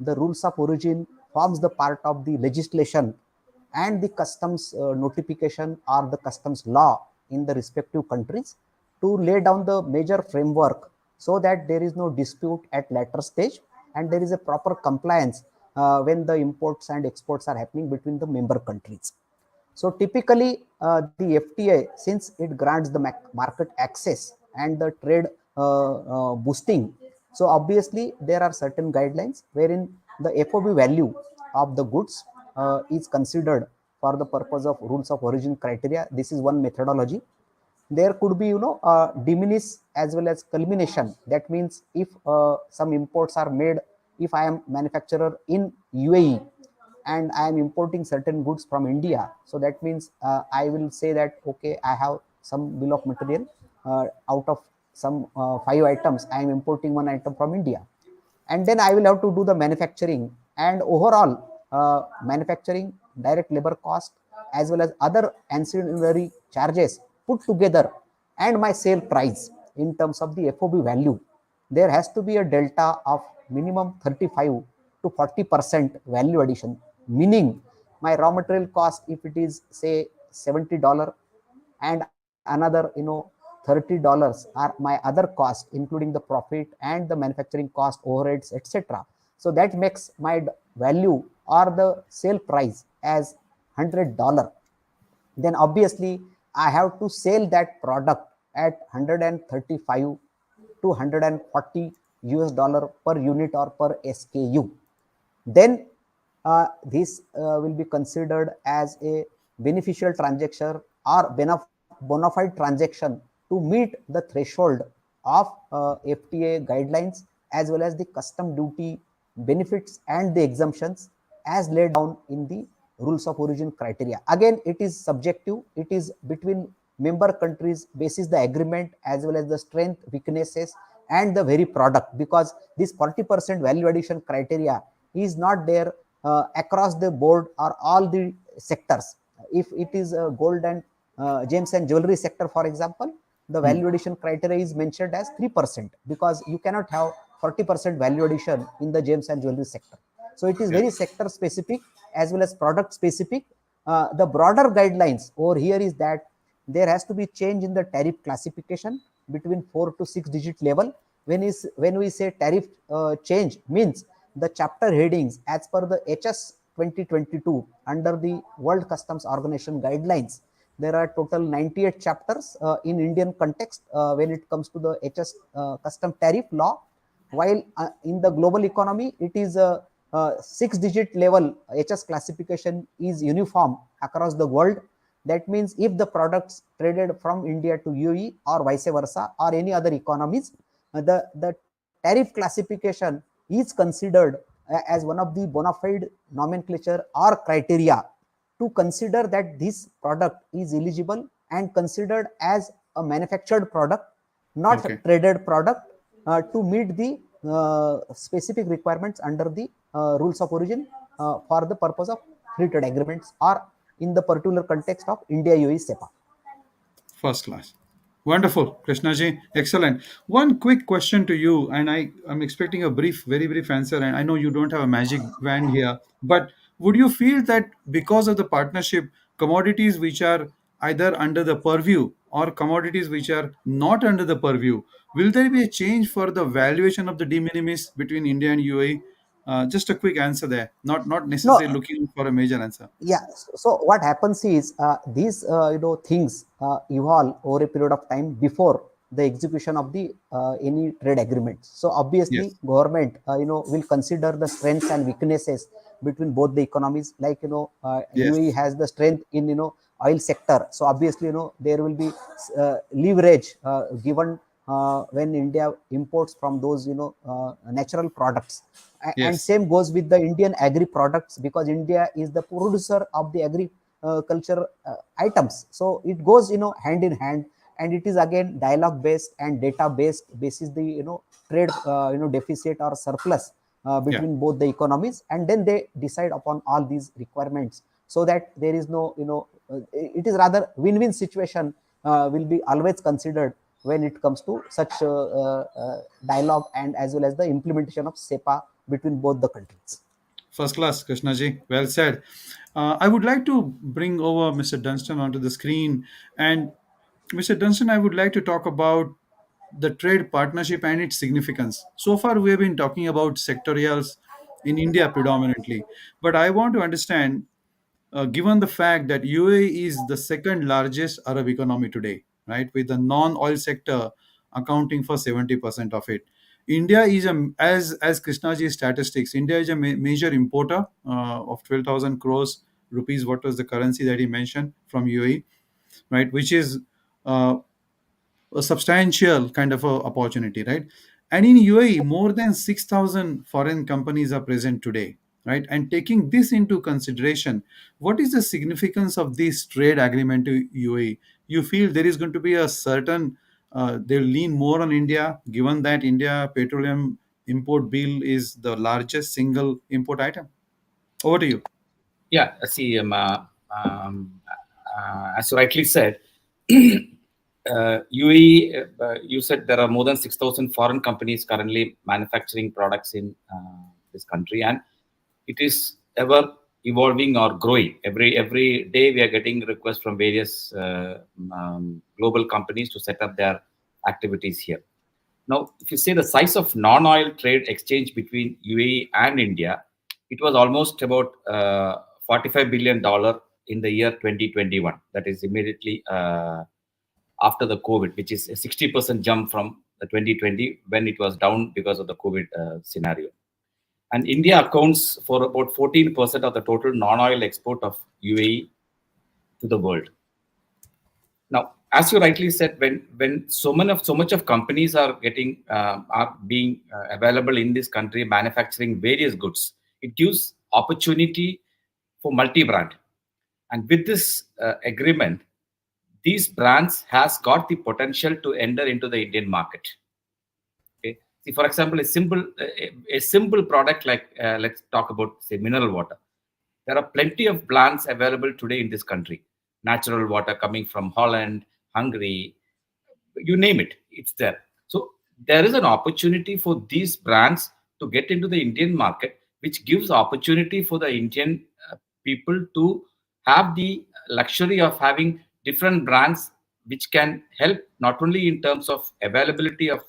the rules of origin forms the part of the legislation and the customs notification or the customs law in the respective countries to lay down the major framework, so that there is no dispute at later stage and there is a proper compliance when the imports and exports are happening between the member countries. So typically the FTA, since it grants the market access and the trade boosting, so obviously there are certain guidelines wherein the FOB value of the goods is considered for the purpose of rules of origin criteria. This is one methodology. There could be diminish as well as culmination. That means if some imports are made, if I am manufacturer in UAE and I am importing certain goods from India, so that means I will say that okay, I have some bill of material out of some 5 items, I am importing 1 item from India. and then I will have to do the manufacturing, and overall manufacturing, direct labor cost, as well as other ancillary charges put together, and my sale price in terms of the FOB value, there has to be a delta of minimum 35 to 40% value addition, meaning my raw material cost, if it is say $70, and another $30 are my other cost, including the profit and the manufacturing cost, overheads, etc. So that makes my value or the sale price as $100. Then obviously I have to sell that product at 135 to 140 US dollar per unit or per SKU. Then this will be considered as a beneficial transaction or bona fide transaction to meet the threshold of FTA guidelines, as well as the custom duty benefits and the exemptions as laid down in the rules of origin criteria. Again, it is subjective. It is between member countries basis the agreement, as well as the strength, weaknesses, and the very product, because this 40% value addition criteria is not there across the board or all the sectors. If it is gold and gems and jewelry sector, for example, the value addition criteria is mentioned as 3%, because you cannot have 40% value addition in the gems and jewelry sector. So it is Yeah. very sector specific as well as product specific. The broader guidelines over here is that there has to be change in the tariff classification between 4 to 6 digit level. When we say tariff change, means the chapter headings as per the HS 2022 under the World Customs Organization guidelines. There are total 98 chapters in Indian context when it comes to the HS custom tariff law, while in the global economy it is a 6 digit level HS classification is uniform across the world. That means if the products traded from India to UAE or vice versa or any other economies, the tariff classification is considered as one of the bona fide nomenclature or criteria to consider that this product is eligible and considered as a manufactured product, not Okay. traded product, to meet the specific requirements under the rules of origin for the purpose of free trade agreements or in the particular context of India UAE CEPA. First class. Wonderful, Krishnaji. Excellent. One quick question to you, and I'm expecting a brief, very brief answer. And I know you don't have a magic wand here, but would you feel that because of the partnership, commodities which are either under the purview or commodities which are not under the purview, will there be a change for the valuation of the de minimis between India and UAE? Just a quick answer there, not No, necessarily looking for a major answer. yeah. So what happens is these things evolve over a period of time before the execution of the any trade agreements. So obviously Yes. government will consider the strengths and weaknesses between both the economies. Like UAE Yes. has the strength in oil sector, so obviously there will be leverage given when India imports from those natural products. And Yes. same goes with the Indian agri products, because India is the producer of the agriculture items. So it goes hand in hand, and it is again dialogue based and data based basis the trade deficit or surplus Yeah. between both the economies, and then they decide upon all these requirements, so that there is no it is rather win-win situation will be always considered when it comes to such dialogue and as well as the implementation of CEPA between both the countries. First class, Krishnaji. Well said. I would like to bring over Mr. Dunstan onto the screen. And Mr. Dunstan, I would like to talk about the trade partnership and its significance. So far, we have been talking about sectorials in India predominantly. But I want to understand, given the fact that UAE is the second largest Arab economy today, right, with the non-oil sector accounting for 70% of it. India is as Krishnaji statistics, India is a major importer of 12,000 crores rupees. What was the currency that he mentioned from UAE, right? Which is uh, a substantial kind of a opportunity, right? And in UAE, more than 6,000 foreign companies are present today, right? And taking this into consideration, what is the significance of this trade agreement to UAE? You feel there is going to be a certain, they'll lean more on India, given that India petroleum import bill is the largest single import item. Over to you. Yeah, see, as you rightly said, UAE, you said there are more than 6,000 foreign companies currently manufacturing products in this country, and it is ever evolving or growing. Every day, we are getting requests from various global companies to set up their activities here. Now, if you say the size of non-oil trade exchange between UAE and India, it was almost about $45 billion in the year 2021. That is immediately after the COVID, which is a 60% jump from the 2020 when it was down because of the COVID scenario. And India accounts for about 14% of the total non-oil export of UAE to the world. Now, as you rightly said, when so much of companies are being available in this country, manufacturing various goods, it gives opportunity for multi-brand. And with this agreement, these brands has got the potential to enter into the Indian market. Okay. See, for example, a simple product like let's talk about, say, mineral water. There are plenty of brands available today in this country. Natural water coming from Holland, Hungary, you name it, it's there. So there is an opportunity for these brands to get into the Indian market, which gives opportunity for the Indian people to have the luxury of having different brands, which can help not only in terms of availability of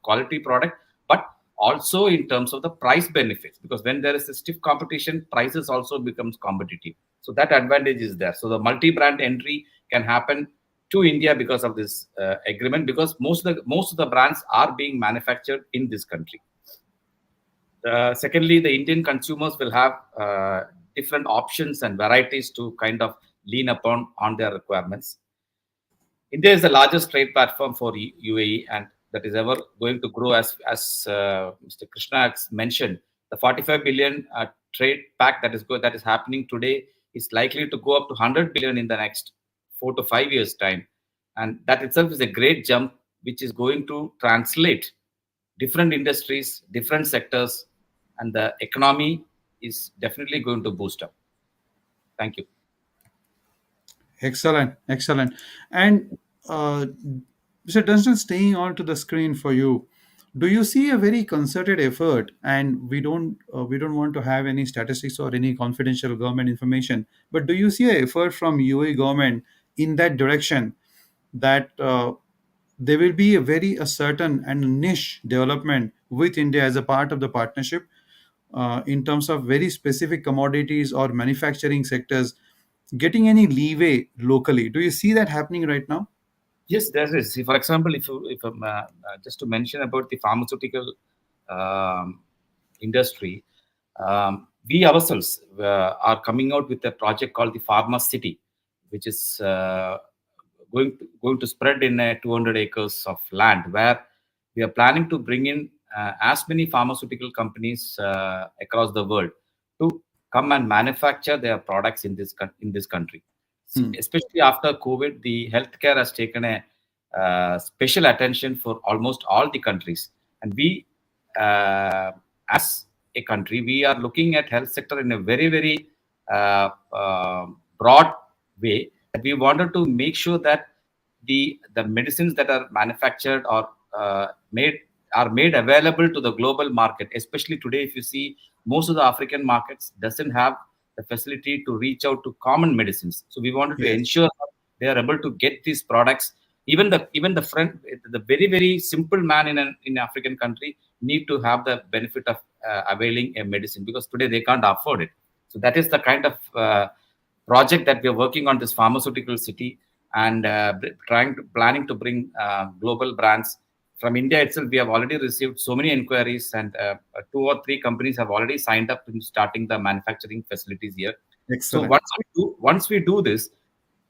quality product, but also in terms of the price benefits, because when there is a stiff competition, prices also becomes competitive. So that advantage is there. So the multi-brand entry can happen to India because of this agreement, because most of the brands are being manufactured in this country. Secondly, the Indian consumers will have different options and varieties to kind of lean upon on their requirements. India is the largest trade platform for UAE, and that is ever going to grow, as Mr. Krishna has mentioned. The 45 billion trade pact that is happening today is likely to go up to 100 billion in the next 4 to 5 years time, and that itself is a great jump, which is going to translate different industries, different sectors, and the economy is definitely going to boost up. Thank you. Excellent, excellent. And Mr. Dunstan, staying on to the screen for you, do you see a very concerted effort? And we don't want to have any statistics or any confidential government information, but do you see an effort from UAE government in that direction, that there will be a certain and niche development with India as a part of the partnership, in terms of very specific commodities or manufacturing sectors, getting any leeway locally? Do you see that happening right now? Yes, there is. See, for example, if just to mention about the pharmaceutical industry, we ourselves are coming out with a project called the Pharma City, which is going to spread in 200 acres of land, where we are planning to bring in as many pharmaceutical companies across the world to come and manufacture their products in this country. Especially after COVID, the healthcare has taken a special attention for almost all the countries, and we, as a country, we are looking at health sector in a very broad way. We wanted to make sure that the medicines that are manufactured or made available to the global market. Especially today, if you see, most of the African markets doesn't have the facility to reach out to common medicines. So we wanted to ensure that they are able to get these products. Even the very simple man in an African country need to have the benefit of availing a medicine, because today they can't afford it. So that is the kind of project that we are working on, this pharmaceutical city, and planning to bring global brands. From India itself, we have already received so many inquiries, and 2 or 3 companies have already signed up in starting the manufacturing facilities here. Excellent. So once we do this,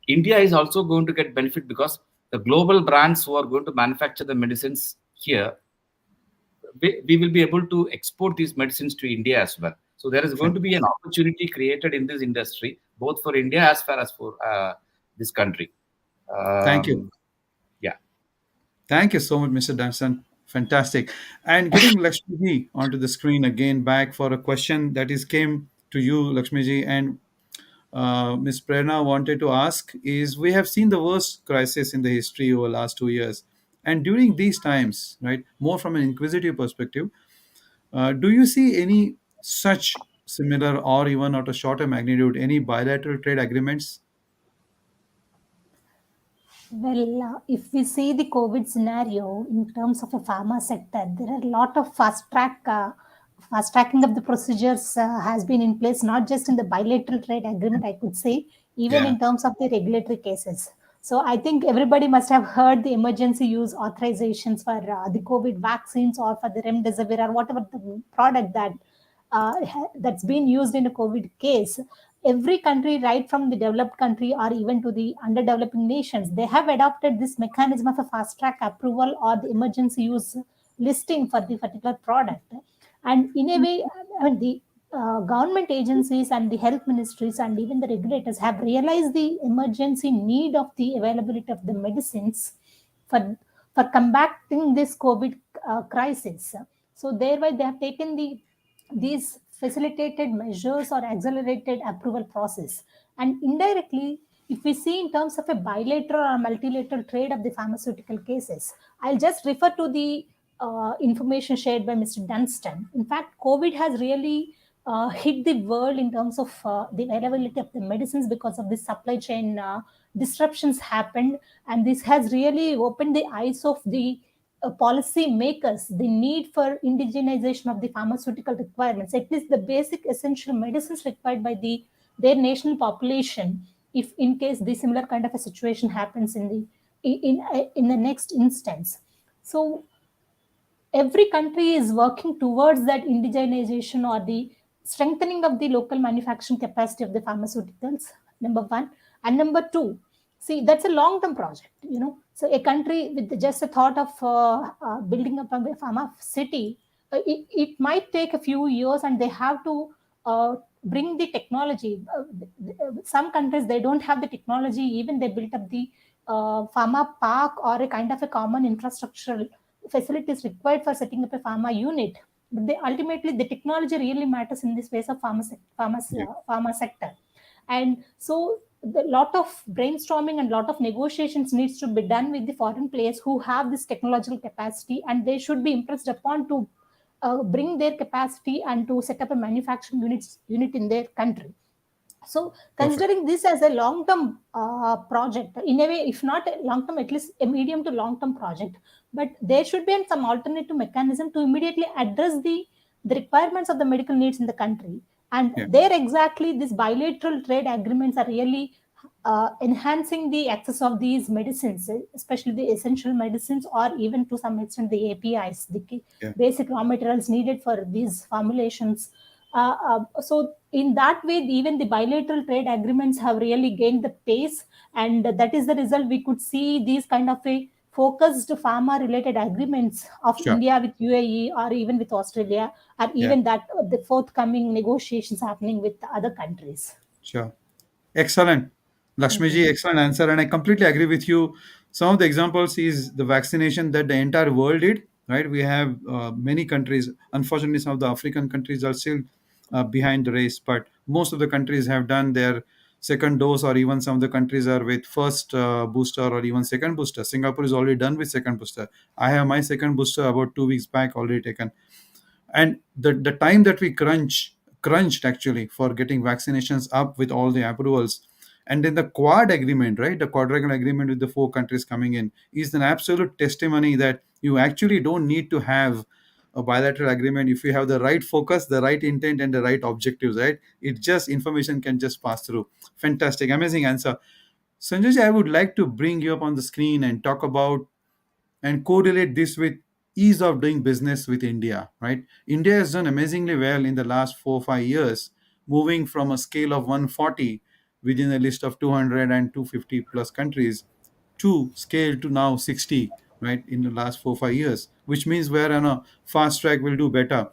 India is also going to get benefit, because the global brands who are going to manufacture the medicines here, we will be able to export these medicines to India as well. So there is going to be an opportunity created in this industry, both for India as far as for this country. Thank you. Yeah. Thank you so much, Mr. Danson. Fantastic. And getting Lakshmiji onto the screen again back for a question that is came to you, Lakshmiji, and Ms. Prerna wanted to ask is we have seen the worst crisis in the history over the last 2 years. And during these times, right, more from an inquisitive perspective, do you see any such similar or even at a shorter magnitude, any bilateral trade agreements? Well, if we see the COVID scenario in terms of a pharma sector, there are a lot of fast tracking of the procedures has been in place, not just in the bilateral trade agreement, I could say, even Yeah, in terms of the regulatory cases. So I think everybody must have heard the emergency use authorizations for the COVID vaccines or for the remdesivir or whatever the product that's been used in a COVID case. Every country, right from the developed country or even to the underdeveloping nations, they have adopted this mechanism of a fast track approval or the emergency use listing for the particular product. And in a way, I mean, the government agencies and the health ministries and even the regulators have realized the emergency need of the availability of the medicines for combating this COVID crisis. So thereby they have taken these facilitated measures or accelerated approval process. And indirectly, if we see in terms of a bilateral or multilateral trade of the pharmaceutical cases, I'll just refer to the information shared by Mr. Dunstan. In fact, COVID has really hit the world in terms of the availability of the medicines because of the supply chain disruptions happened, and this has really opened the eyes of the policy makers the need for indigenization of the pharmaceutical requirements, at least the basic essential medicines required by their national population, if in case the similar kind of a situation happens in the next instance. So every country is working towards that indigenization or the strengthening of the local manufacturing capacity of the pharmaceuticals, number one. And number two, see, that's a long term project, so a country with just a thought of building up a pharma city, it might take a few years, and they have to bring the technology. Some countries, they don't have the technology, even they built up the pharma park or a kind of a common infrastructural facilities required for setting up a pharma unit. But ultimately, the technology really matters in this space of yeah, pharma sector. And so the lot of brainstorming and lot of negotiations needs to be done with the foreign players who have this technological capacity, and they should be impressed upon to bring their capacity and to set up a manufacturing unit in their country. So perfect. considering this as a long term project, in a way, if not a long term, at least a medium to long term project, but there should be some alternative mechanism to immediately address the requirements of the medical needs in the country. And Yeah, there exactly these bilateral trade agreements are really enhancing the access of these medicines, especially the essential medicines, or even to some extent the APIs, the yeah, basic raw materials needed for these formulations. So in that way, even the bilateral trade agreements have really gained the pace, and that is the result. We could see these kind of a focused pharma related agreements of sure. India with UAE or even with Australia, or Yeah, even that the forthcoming negotiations happening with other countries. sure. Excellent. Thank Lakshmiji, you. excellent answer. And I completely agree with you. Some of the examples is the vaccination that the entire world did, right? We have many countries. Unfortunately, some of the African countries are still behind the race, but most of the countries have done their second dose, or even some of the countries are with first booster or even second booster. Singapore is already done with second booster. I have my second booster about 2 weeks back already taken. And the time that we crunched actually for getting vaccinations up with all the approvals, and then the quad agreement, right, the quadrilateral agreement with the four countries coming in, is an absolute testimony that you actually don't need to have a bilateral agreement if you have the right focus, the right intent, and the right objectives, right? It just information can just pass through. Fantastic, amazing answer. Sanjay, I would like to bring you up on the screen and talk about and correlate this with ease of doing business with India, right? India has done amazingly well in the last 4 or 5 years, moving from a scale of 140 within a list of 200 and 250 plus countries to scale to now 60, right, in the last 4 or 5 years, which means we're on a fast track, we'll do better.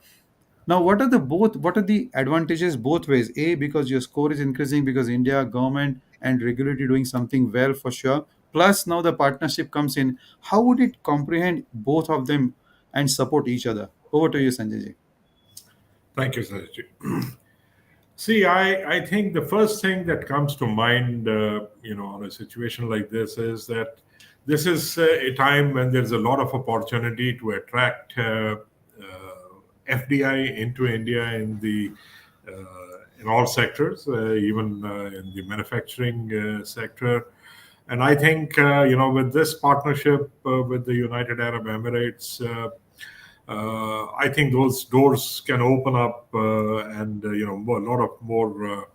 Now, what are the advantages both ways? A, because your score is increasing because India government and regulatory doing something well for sure. Plus, now the partnership comes in. How would it comprehend both of them and support each other. Over to you, Sanjay ji. Thank you, Sajid. See, I think the first thing that comes to mind, on a situation like this is that this is a time when there's a lot of opportunity to attract FDI into India in all sectors, even in the manufacturing sector. And I think, with this partnership with the United Arab Emirates, I think those doors can open up, and a lot of more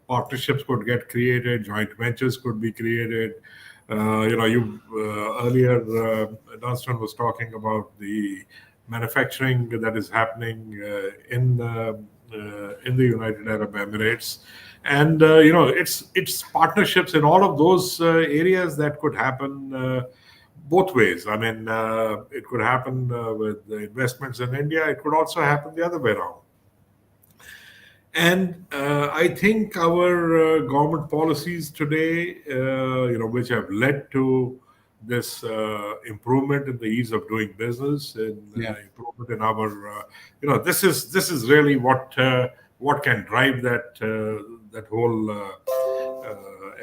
partnerships could get created, joint ventures could be created. You earlier, Dunstan was talking about the manufacturing that is happening in the United Arab Emirates, and it's partnerships in all of those areas that could happen. Both ways. I mean, it could happen with the investments in India. It could also happen the other way around. And I think our government policies today, which have led to this improvement in the ease of doing business and improvement in our, this is really what can drive that whole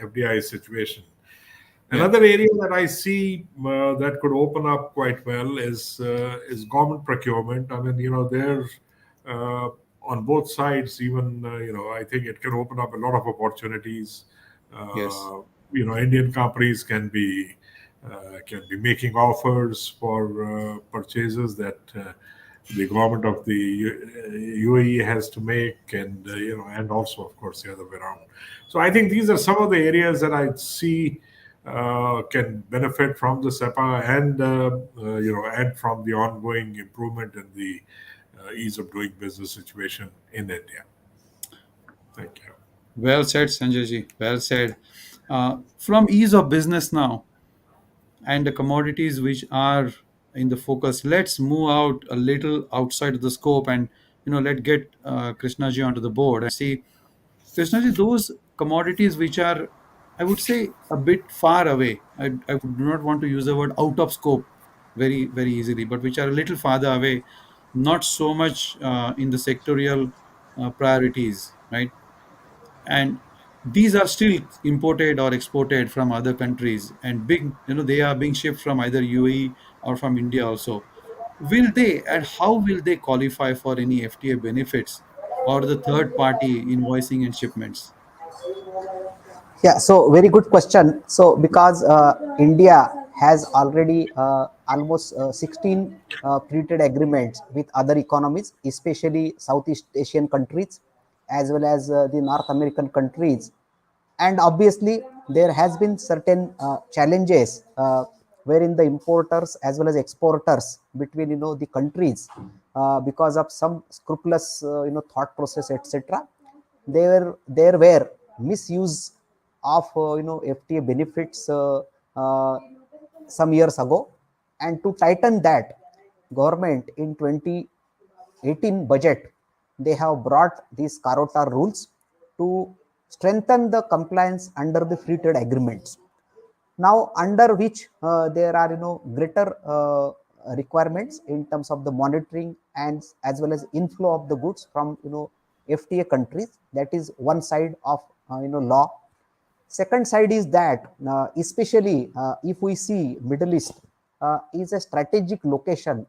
FDI situation. Another area that I see that could open up quite well is government procurement. I mean, there on both sides, even I think it can open up a lot of opportunities. Yes. Indian companies can be making offers for purchases that the government of the UAE has to make, and and also, of course, the other way around. So I think these are some of the areas that I see can benefit from the CEPA, and and from the ongoing improvement in the ease of doing business situation in India. Thank you. Well said, Sanjay ji. Well said. From ease of business now and the commodities which are in the focus, let's move out a little outside of the scope, and let's get Krishnaji onto the board and see, Krishnaji, those commodities which are, I would say, a bit far away. I do not want to use the word out of scope very, very easily, but which are a little farther away, not so much in the sectorial priorities, right? And these are still imported or exported from other countries, and they are being shipped from either UAE or from India also. Will they, and how will they qualify for any FTA benefits or the third party invoicing and shipments? Yeah, so very good question. So because India has already almost 16 free trade agreements with other economies, especially Southeast Asian countries, as well as the North American countries, and obviously there has been certain challenges wherein the importers as well as exporters between the countries, because of some scrupulous thought process, etc. There were misuse of FTA benefits uh, some years ago, and to tighten that, government in 2018 budget, they have brought these Carota rules to strengthen the compliance under the free trade agreements. Now, under which there are greater requirements in terms of the monitoring and as well as inflow of the goods from FTA countries. That is one side of law. Second side is that especially if we see Middle East is a strategic location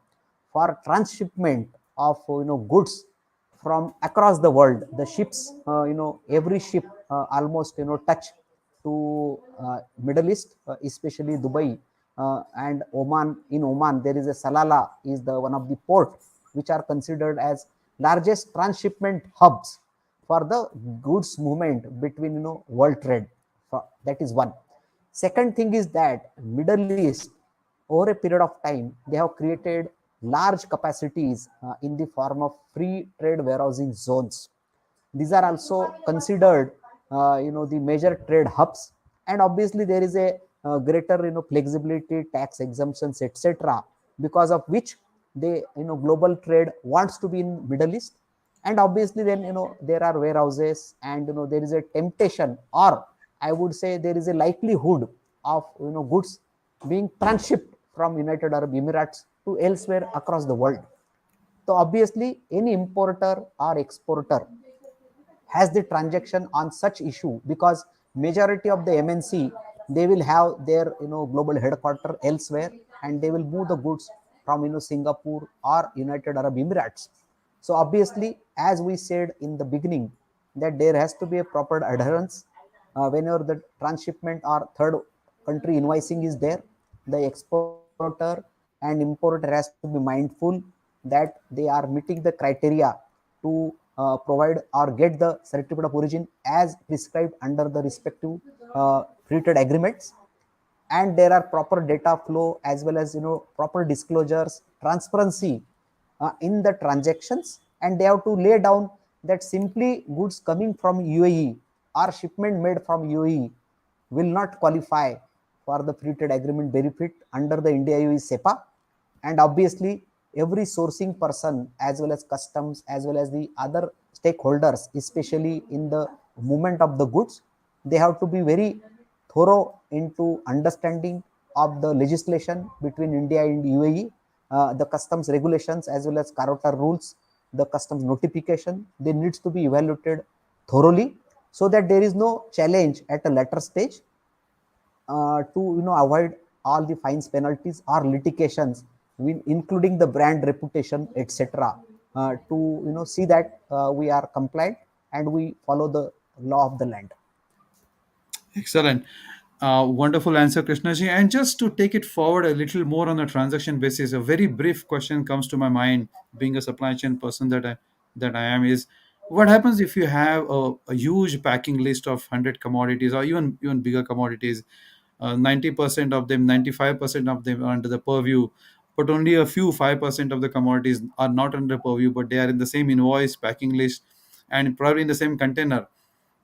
for transshipment of goods from across the world. The ships, every ship almost touch to Middle East, especially Dubai and Oman. In Oman, there is a Salalah, is the one of the port which are considered as largest transshipment hubs for the goods movement between world trade. That is one. Second thing is that Middle East, over a period of time, they have created large capacities in the form of free trade warehousing zones. These are also considered the major trade hubs, and obviously there is a greater flexibility, tax exemptions, etc., because of which they global trade wants to be in Middle East. And obviously then there are warehouses, and there is a temptation, or I would say there is a likelihood of goods being transshipped from United Arab Emirates to elsewhere across the world. So obviously, any importer or exporter has the transaction on such issue, because majority of the MNC, they will have their global headquarter elsewhere, and they will move the goods from Singapore or United Arab Emirates. So obviously, as we said in the beginning, that there has to be a proper adherence whenever the transshipment or third country invoicing is there. The exporter and importer has to be mindful that they are meeting the criteria to provide or get the certificate of origin as prescribed under the respective free trade agreements. And there are proper data flow as well as proper disclosures, transparency in the transactions, and they have to lay down that simply goods coming from UAE or shipment made from UAE will not qualify for the free trade agreement benefit under the India UAE CEPA. And obviously, every sourcing person as well as customs as well as the other stakeholders, especially in the movement of the goods, they have to be very thorough into understanding of the legislation between India and UAE, the customs regulations as well as Carota rules, the customs notification. They needs to be evaluated thoroughly, so that there is no challenge at a later stage to avoid all the fines, penalties or litigations, including the brand reputation, etc. To see that we are compliant and we follow the law of the land. Excellent. Wonderful answer, Krishnaji. And just to take it forward a little more on a transaction basis, a very brief question comes to my mind, being a supply chain person that I am, is what happens if you have a huge packing list of 100 commodities or even bigger commodities, 90% of them, 95% of them are under the purview, but only a few 5% of the commodities are not under purview, but they are in the same invoice packing list and probably in the same container.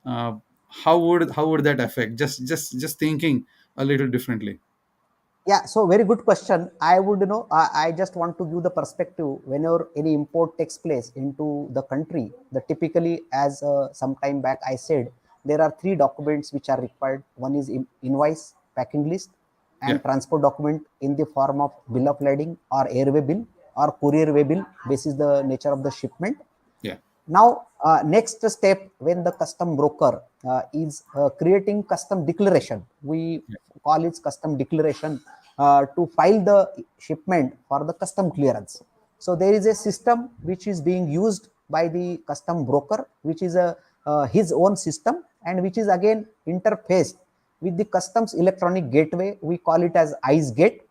uh, how would that affect, just thinking a little differently? Yeah, so very good question. I would, I just want to give the perspective whenever any import takes place into the country. The typically, as some time back I said, there are three documents which are required. One is invoice, packing list, Yeah, and transport document in the form of bill of lading or airway bill or courier way bill. This is the nature of the shipment. yeah, Now, next step, when the custom broker is creating custom declaration, we yeah, call it custom declaration to file the shipment for the custom clearance. So there is a system which is being used by the custom broker, which is a his own system, and which is again interfaced with the customs electronic gateway. We call it as ICE gate.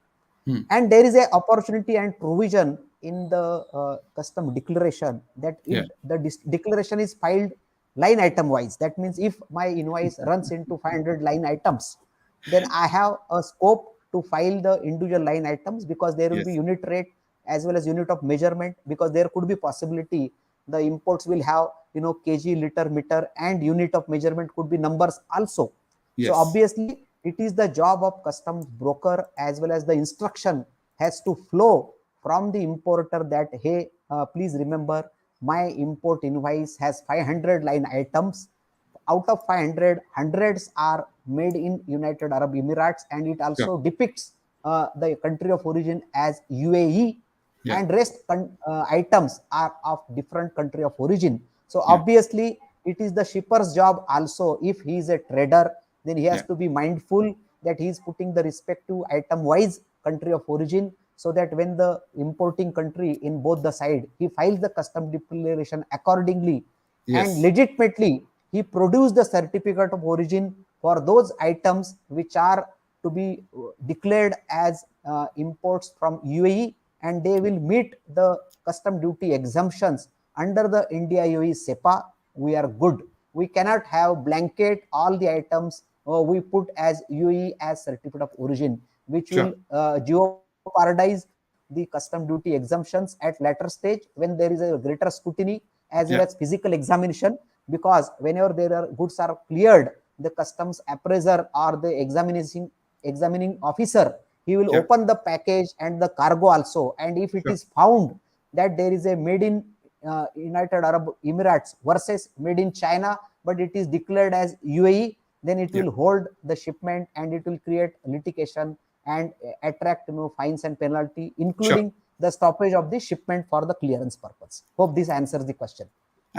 hmm, And there is a opportunity and provision in the custom declaration that yeah, the declaration is filed line item wise. That means if my invoice runs into 500 line items, then I have a scope to file the individual line items, because there will be yes, unit rate as well as unit of measurement, because there could be possibility the imports will have kg, liter, meter, and unit of measurement could be numbers also. So yes, obviously, it is the job of customs broker as well as the instruction has to flow from the importer that, hey, please remember my import invoice has 500 line items. Out of 500, hundreds are made in United Arab Emirates, and it yeah, also depicts the country of origin as UAE, yeah, and rest items are of different country of origin. So yeah, obviously, it is the shipper's job also. If he is a trader, then he has yeah, to be mindful that he is putting the respective item wise country of origin, so that when the importing country in both the side, he files the custom declaration accordingly, and yes, legitimately he produced the certificate of origin for those items which are to be declared as imports from UAE, and they will meet the custom duty exemptions under the India UAE CEPA. We are good. We cannot have blanket all the items we put as UAE as certificate of origin, which will sure, jeopardize the custom duty exemptions at later stage when there is a greater scrutiny as well yeah, as physical examination. Because whenever there are goods are cleared, the customs appraiser or the examining officer, he will yeah, open the package and the cargo also, and if it sure, is found that there is a made in United Arab Emirates versus made in China, but it is declared as UAE, then it yeah, will hold the shipment and it will create litigation and attract fines and penalty, Sure. including the stoppage of the shipment for the clearance purpose. Hope this answers the question.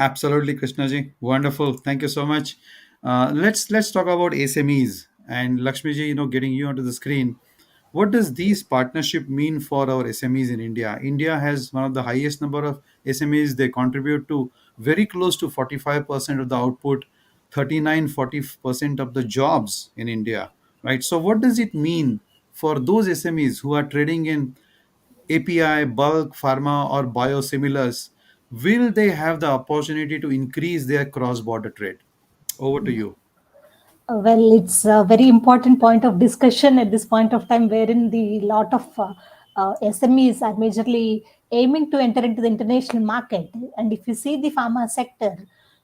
Absolutely, Krishnaji. Wonderful. Thank you so much. Let's talk about SMEs and Lakshmiji. Getting you onto the screen. What does these partnership mean for our SMEs in India? India has one of the highest number of SMEs. They contribute to very close to 45% of the output, 39-40% of the jobs in India. Right. So, what does it mean for those SMEs who are trading in API, bulk, pharma, or biosimilars? Will they have the opportunity to increase their cross-border trade? Over to you. Well, it's a very important point of discussion at this point of time, wherein the lot of SMEs are majorly aiming to enter into the international market. And if you see the pharma sector,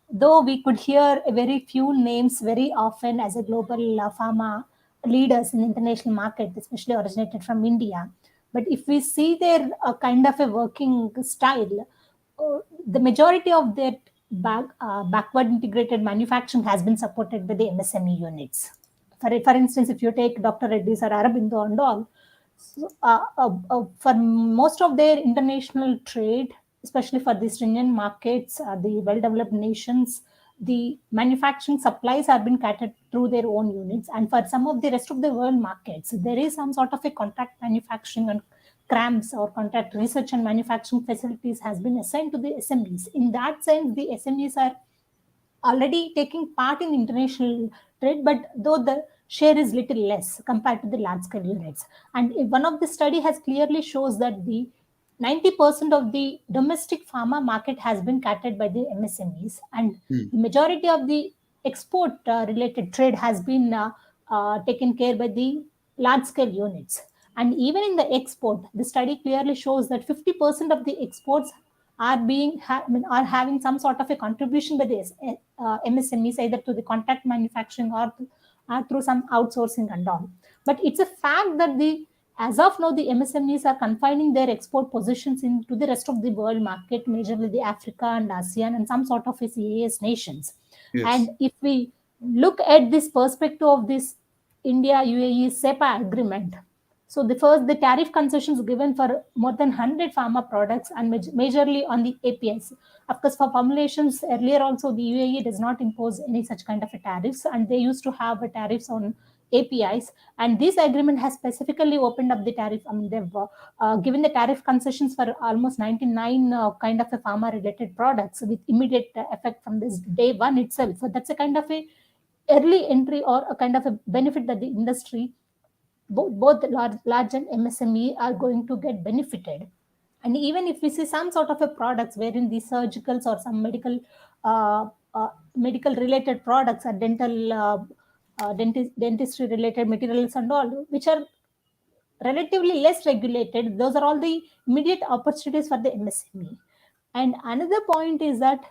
though we could hear a very few names very often as a global pharma leaders in the international market, especially originated from India, but if we see their kind of a working style, the majority of that backward integrated manufacturing has been supported by the MSME units. For instance, if you take Dr. Reddy's or Arabindo and all, so, for most of their international trade, especially for the stringent markets, the well-developed nations, the manufacturing supplies have been catered through their own units. And for some of the rest of the world markets, there is some sort of a contract manufacturing and CRAMS or contract research and manufacturing facilities has been assigned to the SMEs. In that sense, the SMEs are already taking part in international trade, but though the share is little less compared to the large scale units. And one of the study has clearly shows that the 90% of the domestic pharma market has been catered by the MSMEs, and Hmm. the majority of the export related trade has been taken care by the large scale units. And even in the export, the study clearly shows that 50% of the exports are are having some sort of a contribution by the MSMEs, either to the contract manufacturing or through some outsourcing and all. But it's a fact that as of now, the MSMEs are confining their export positions into the rest of the world market, majorly the Africa and ASEAN and some sort of CAS nations. Yes. And if we look at this perspective of this India UAE CEPA agreement, so the tariff concessions given for more than 100 pharma products and majorly on the APIs. Of course, for formulations earlier also the UAE does not impose any such kind of a tariffs, and they used to have a tariffs on APIs. And this agreement has specifically opened up the tariff. I mean, they've given the tariff concessions for almost 99 kind of a pharma related products with immediate effect from this day one itself. So that's a kind of a early entry or a kind of a benefit that the industry, both large and MSME, are going to get benefited. And even if we see some sort of a products wherein the surgicals or some medical related products or dentistry related materials and all, which are relatively less regulated, those are all the immediate opportunities for the MSME. And another point is that,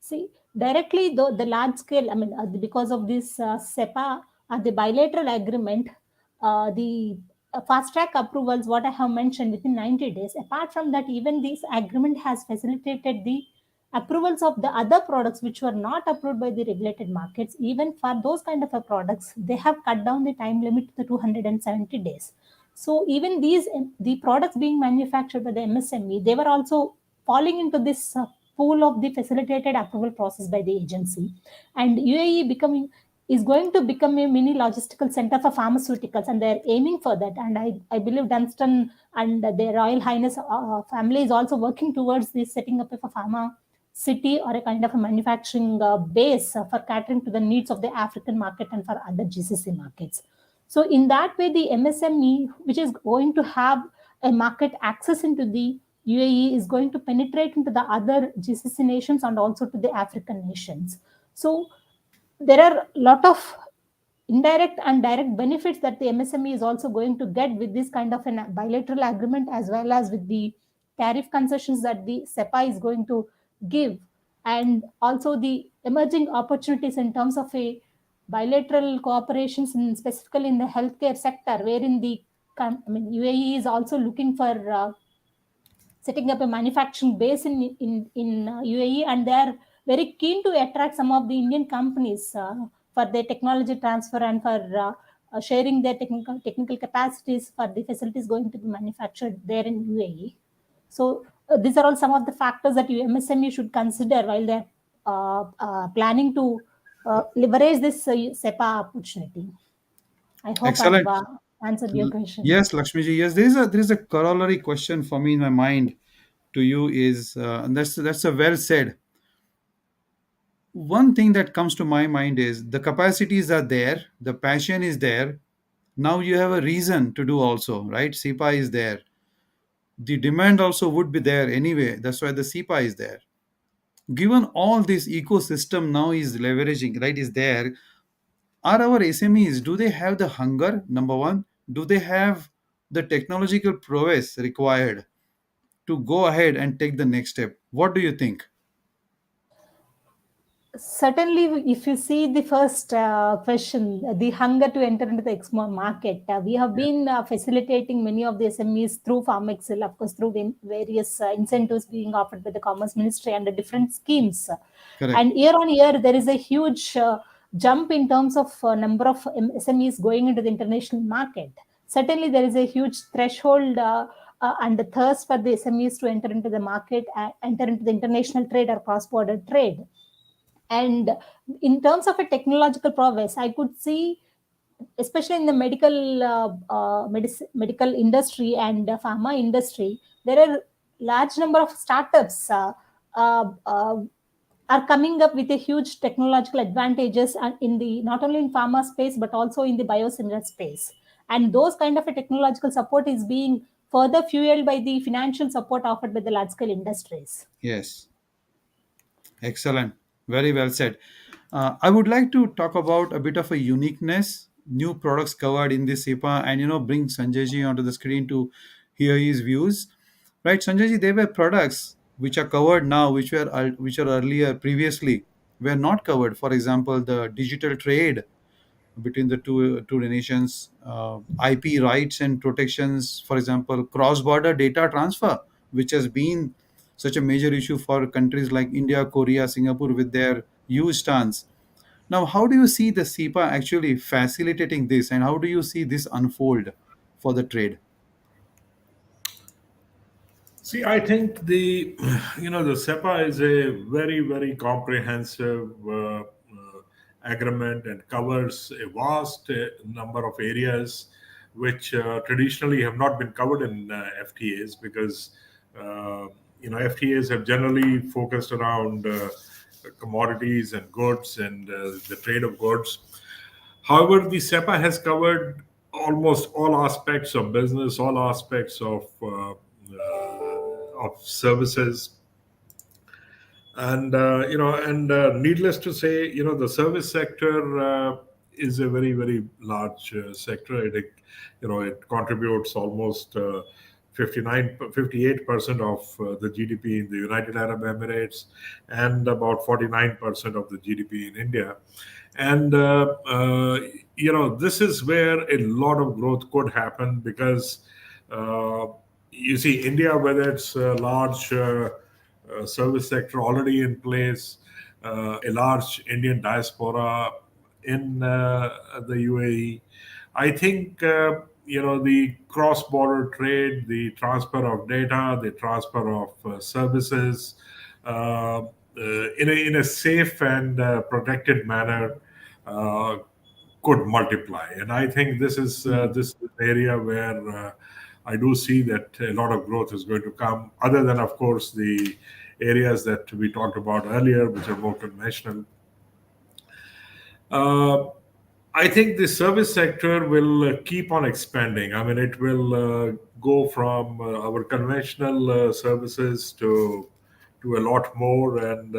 see, directly though the large scale, I mean, because of this CEPA, the bilateral agreement, the fast track approvals, what I have mentioned within 90 days. Apart from that, even this agreement has facilitated the approvals of the other products which were not approved by the regulated markets. Even for those kind of products, they have cut down the time limit to the 270 days. So even the products being manufactured by the MSME, they were also falling into this pool of the facilitated approval process by the agency. And UAE is going to become a mini logistical center for pharmaceuticals, and they're aiming for that. And I believe Dunstan and their Royal Highness family is also working towards this setting up of a pharma city or a kind of a manufacturing base for catering to the needs of the African market and for other GCC markets. So in that way, the MSME, which is going to have a market access into the UAE, is going to penetrate into the other GCC nations and also to the African nations. So there are a lot of indirect and direct benefits that the MSME is also going to get with this kind of a bilateral agreement, as well as with the tariff concessions that the CEPA is going to give, and also the emerging opportunities in terms of a bilateral cooperations, specifically in the healthcare sector, wherein UAE is also looking for setting up a manufacturing base in UAE, and they are very keen to attract some of the Indian companies for their technology transfer and for sharing their technical capacities for the facilities going to be manufactured there in UAE. So these are all some of the factors that MSME should consider while they're planning to leverage this CEPA opportunity. I hope I've Excellent. answered your question. Yes, Lakshmiji. Yes, there is a corollary question for me in my mind to you is, and that's a well said. One thing that comes to my mind is the capacities are there, the passion is there. Now you have a reason to do also, right? CEPA is there. The demand also would be there anyway. That's why the CEPA is there. Given all this ecosystem now is leveraging, right, is there, are our SMEs, do they have the hunger? Number one, do they have the technological prowess required to go ahead and take the next step? What do you think? Certainly, if you see the first question, the hunger to enter into the export market, we have been facilitating many of the SMEs through Farm Excel, of course, through various incentives being offered by the Commerce Ministry under different schemes. Correct. And year on year, there is a huge jump in terms of number of SMEs going into the international market. Certainly, there is a huge threshold and the thirst for the SMEs to enter into the market, enter into the international trade or cross-border trade. And in terms of a technological prowess, I could see, especially in the medical industry and pharma industry, there are large number of startups uh, uh, are coming up with a huge technological advantages and in the not only in pharma space but also in the biosimilar space. And those kind of a technological support is being further fueled by the financial support offered by the large scale industries. Yes. Excellent. Very well said. I would like to talk about a bit of a uniqueness, new products covered in this SEPA, and bring Sanjayji onto the screen to hear his views. Right, Sanjayji, there were products which are covered now, which are earlier previously were not covered. For example, the digital trade between the two nations, IP rights and protections, for example, cross-border data transfer, which has been such a major issue for countries like India, Korea, Singapore with their huge stance. Now, how do you see the CEPA actually facilitating this, and how do you see this unfold for the trade? See, I think the the CEPA is a very very comprehensive agreement and covers a vast number of areas which traditionally have not been covered in FTAs because uh, FTAs have generally focused around commodities and goods and the trade of goods. However, the CEPA has covered almost all aspects of business, all aspects of services, and needless to say, the service sector is a very very large sector. It contributes almost 58% of the GDP in the United Arab Emirates and about 49% of the GDP in India. And this is where a lot of growth could happen because uh, you see India, whether it's a large service sector already in place, a large Indian diaspora in the UAE. I think the cross-border trade, the transfer of data, the transfer of services in a safe and protected manner uh, could multiply. And I think this is an area where I do see that a lot of growth is going to come. Other than, of course, the areas that we talked about earlier, which are more conventional. Uh, I think the service sector will keep on expanding. I mean, it will go from our conventional services to a lot more, and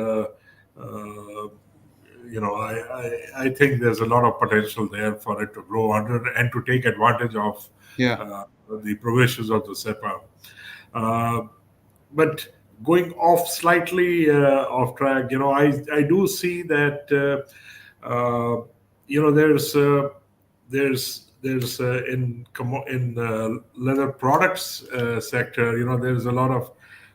I think there's a lot of potential there for it to grow under and to take advantage of Yeah. the provisions of the CEPA. Uh, but going off slightly off track, I do see that there's in the leather products sector, there's a lot of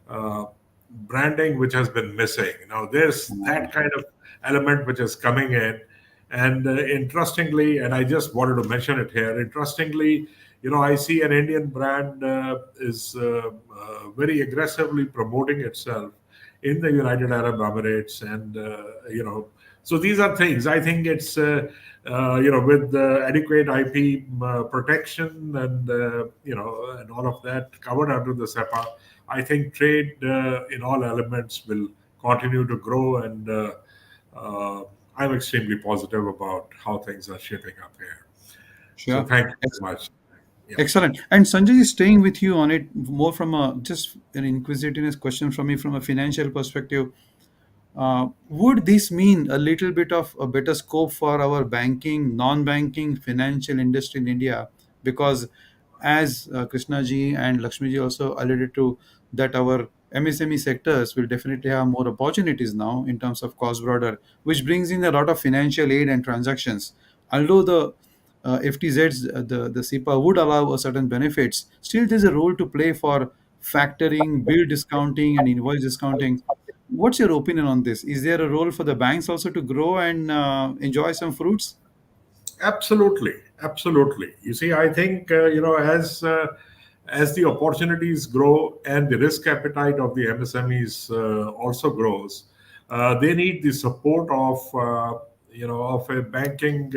uh, branding which has been missing. Now there's that kind of element which is coming in, And interestingly, and I just wanted to mention it here, interestingly, I see an Indian brand is very aggressively promoting itself in the United Arab Emirates. And, so these are things. I think it's, with adequate IP protection and, and all of that covered under the CEPA, I think trade in all elements will continue to grow. And uh, I'm extremely positive about how things are shaping up here. So Sure. thank you very much. Yeah. Excellent. And Sanjay is staying with you on it more from a just an inquisitiveness question from me from a financial perspective. Would this mean a little bit of a better scope for our banking, non-banking financial industry in India? Because as Krishna ji and Lakshmi ji also alluded to, that our MSME sectors will definitely have more opportunities now in terms of cost border, which brings in a lot of financial aid and transactions. Although the FTZs, the CEPA would allow a certain benefits, still there's a role to play for factoring, bill discounting, and invoice discounting. What's your opinion on this? Is there a role for the banks also to grow and enjoy some fruits? Absolutely, absolutely. You see, I think as the opportunities grow and the risk appetite of the MSMEs also grows, they need the support of a banking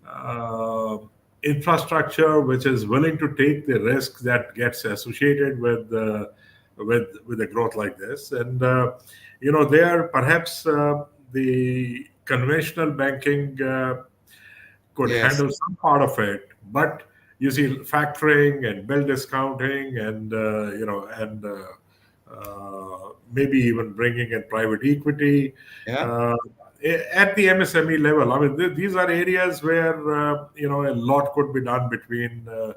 uh, infrastructure which is willing to take the risk that gets associated with a growth like this. And there perhaps the conventional banking could Yes. handle some part of it, but you see, factoring and bill discounting and maybe even bringing in private equity Yeah. uh, at the MSME level. I mean, these are areas where a lot could be done between the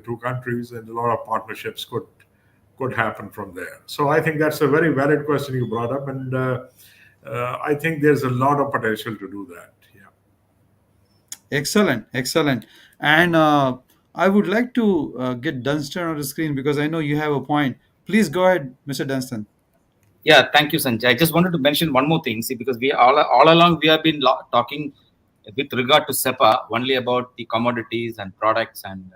two countries, and a lot of partnerships could happen from there. So I think that's a very valid question you brought up, and I think there's a lot of potential to do that. Yeah. Excellent. Excellent. And I would like to get Dunstan on the screen because I know you have a point. Please go ahead, Mr. Dunstan. Yeah, thank you, Sanjay. I just wanted to mention one more thing. See, because we all along we have been talking with regard to CEPA only about the commodities and products and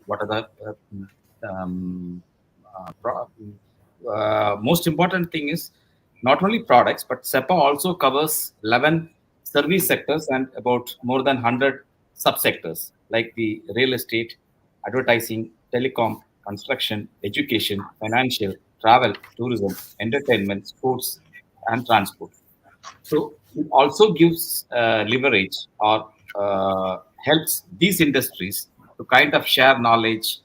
what are the um, most important thing is not only products, but CEPA also covers 11 service sectors and about more than 100 subsectors like the real estate, advertising, telecom, construction, education, financial, travel, tourism, entertainment, sports, and transport. So it also gives leverage or helps these industries to kind of share knowledge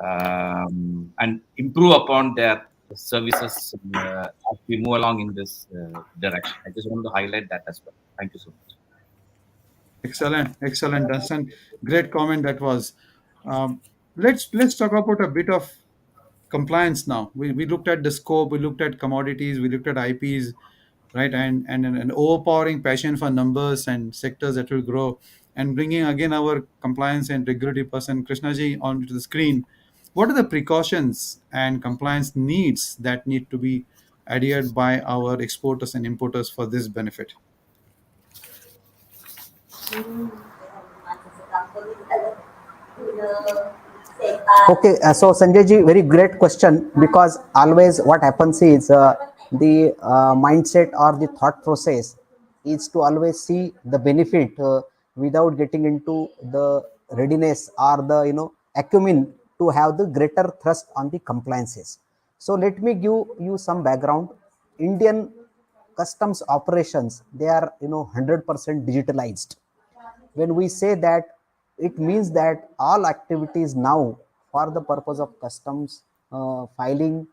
and improve upon their services as we move along in this direction. I just want to highlight that as well. Thank you so much. Excellent, excellent, Dunstan. Great comment that was. Um, let's talk about a bit of compliance now. We looked at the scope, we looked at commodities, we looked at IPs, right, and an overpowering passion for numbers and sectors that will grow, and bringing again our compliance and regulatory person Krishnaji onto the screen. What are the precautions and compliance needs that need to be adhered by our exporters and importers for this benefit? Okay, so Sanjay ji, very great question, because always what happens is the mindset or the thought process is to always see the benefit without getting into the readiness or the acumen to have the greater thrust on the compliances. So let me give you some background. Indian customs operations, they are 100% digitalized. When we say that, it means that all activities now for the purpose of customs filing,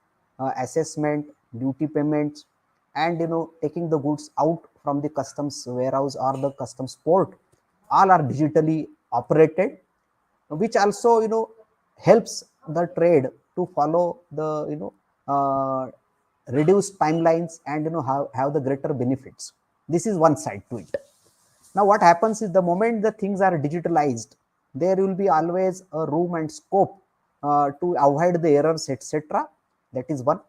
assessment, duty payments, and taking the goods out from the customs warehouse or the customs port, all are digitally operated, which also helps the trade to follow the reduced timelines and have the greater benefits. This is one side to it. Now what happens is, the moment the things are digitalized, there will be always a room and scope to avoid the errors, etc. That is one.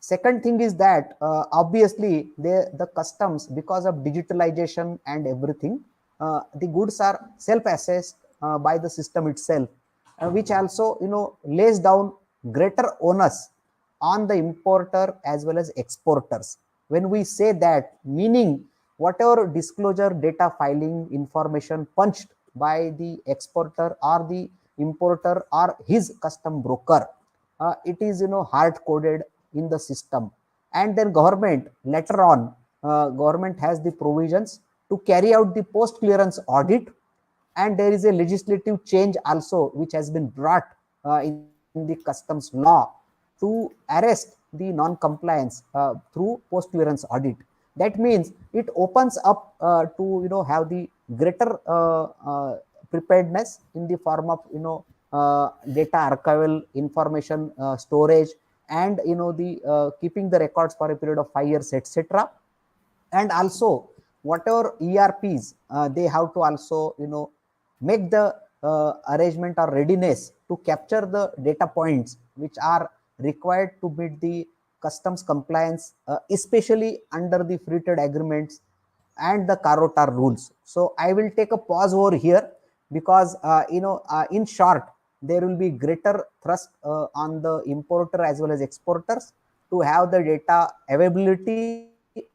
Second thing is that obviously the customs, because of digitalization and everything, the goods are self-assessed by the system itself, which also lays down greater onus on the importer as well as exporters. When we say that, meaning whatever disclosure data filing information punched by the exporter or the importer or his custom broker, it is hard coded in the system, and then government later on, government has the provisions to carry out the post clearance audit, and there is a legislative change also which has been brought in the customs law to arrest the non-compliance through post-clearance audit. That means it opens up to have the greater preparedness in the form of data archival information storage, and the keeping the records for a period of 5 years, etc. And also whatever ERPs, they have to also make the arrangement or readiness to capture the data points which are required to meet the customs compliance, especially under the free trade agreements and the Carotar rules. So I will take a pause over here, because in short, there will be greater thrust on the importer as well as exporters to have the data availability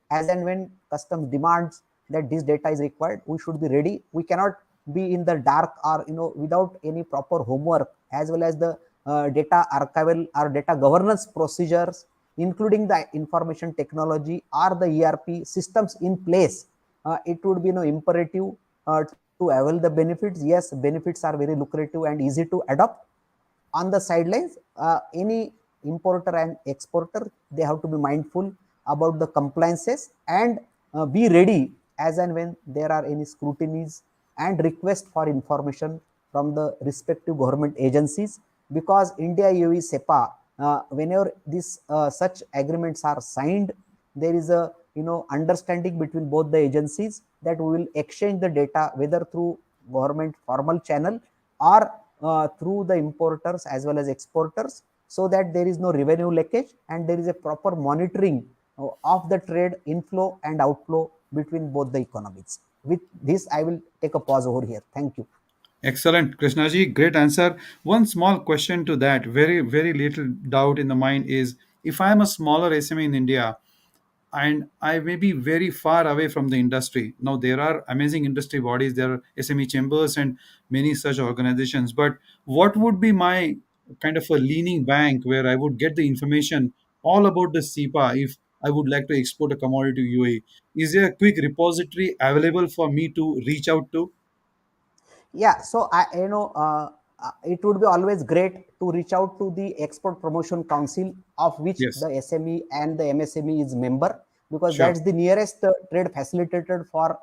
as and when customs demands that this data is required. We should be ready. We cannot be in the dark or without any proper homework, as well as the data archival or data governance procedures, including the information technology or the ERP systems in place. It would be imperative to avail the benefits. Yes, benefits are very lucrative and easy to adopt. On the sidelines, any importer and exporter, they have to be mindful about the compliances, and be ready as and when there are any scrutinies and request for information from the respective government agencies. Because India UAE CEPA, whenever these such agreements are signed, there is a understanding between both the agencies that we will exchange the data whether through government formal channel or through the importers as well as exporters, so that there is no revenue leakage and there is a proper monitoring of the trade inflow and outflow between both the economies. With this, I will take a pause over here. Thank you. Excellent, Krishnaji. Great answer. One small question to that, very, very little doubt in the mind is, if I am a smaller SME in India and I may be very far away from the industry. Now, there are amazing industry bodies, there are SME chambers and many such organizations. But what would be my kind of a leaning bank where I would get the information all about the CEPA if I would like to export a commodity to UAE? Is there a quick repository available for me to reach out to? Yeah, so it would be always great to reach out to the Export Promotion Council, of which Yes, the SME and the MSME is member, because sure. that's the nearest trade facilitator for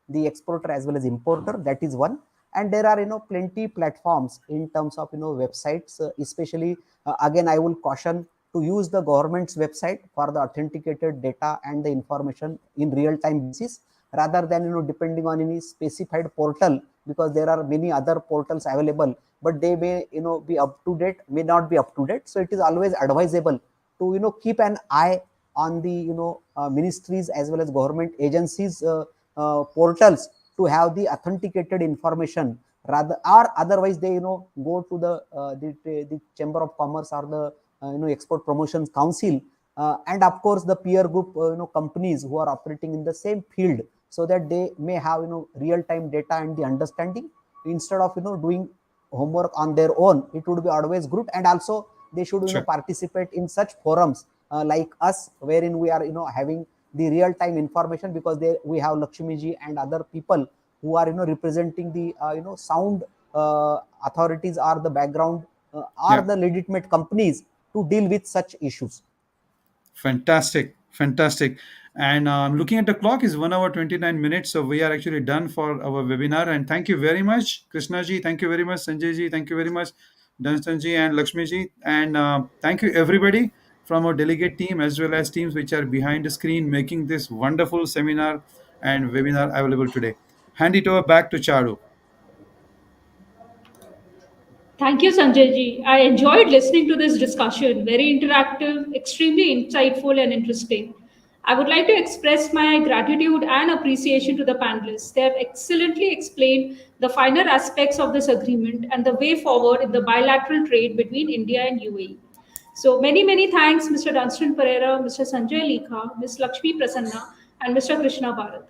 the exporter as well as importer. That is one. And there are plenty platforms in terms of websites, especially again I will caution to use the government's website for the authenticated data and the information in real time basis, rather than depending on any specified portal, because there are many other portals available, but they may be up to date, may not be up to date. So it is always advisable to keep an eye on the ministries as well as government agencies portals, to have the authenticated information, rather, or otherwise they go to the Chamber of Commerce or the Export Promotions Council, and of course the peer group companies who are operating in the same field, so that they may have real time data and the understanding, instead of doing homework on their own. It would be always good, and also they should Sure. participate in such forums like us, wherein we are having the real time information, because we have Lakshmi ji and other people who are representing the sound authorities or the background or Yeah. the legitimate companies to deal with such issues. Fantastic, fantastic. And looking at the clock is 1 hour 29 minutes. So we are actually done for our webinar. And thank you very much, Krishna ji. Thank you very much, Sanjay ji. Thank you very much, Dunstan ji and Lakshmi ji. And thank you everybody from our delegate team as well as teams which are behind the screen making this wonderful seminar and webinar available today. Hand it over back to Charu. Thank you, Sanjay ji. I enjoyed listening to this discussion. Very interactive, extremely insightful, and interesting. I would like to express my gratitude and appreciation to the panelists. They have excellently explained the finer aspects of this agreement and the way forward in the bilateral trade between India and UAE. So many thanks, Mr. Dunstan Pereira, Mr. Sanjay Likha, Ms. Lakshmi Prasanna, and Mr. Krishna Bharat.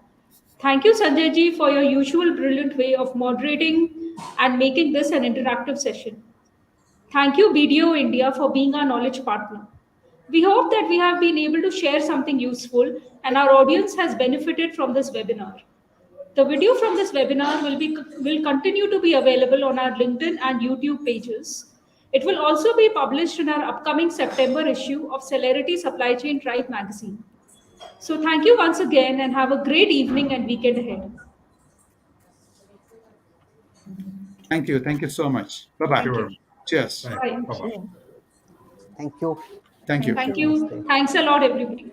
Thank you, Sanjay ji, for your usual brilliant way of moderating and making this an interactive session. Thank you, BDO India, for being our knowledge partner. We hope that we have been able to share something useful and our audience has benefited from this webinar. The video from this webinar will continue to be available on our LinkedIn and YouTube pages. It will also be published in our upcoming September issue of Celerity Supply Chain Tribe magazine. So thank you once again and have a great evening and weekend ahead. Thank you. Thank you so much. Bye Thank bye. you Thank very you. much. Cheers. Thank Bye. you. Bye-bye. you. Thank you. Thank you. Thank Namaste. you. Thanks a lot, everybody.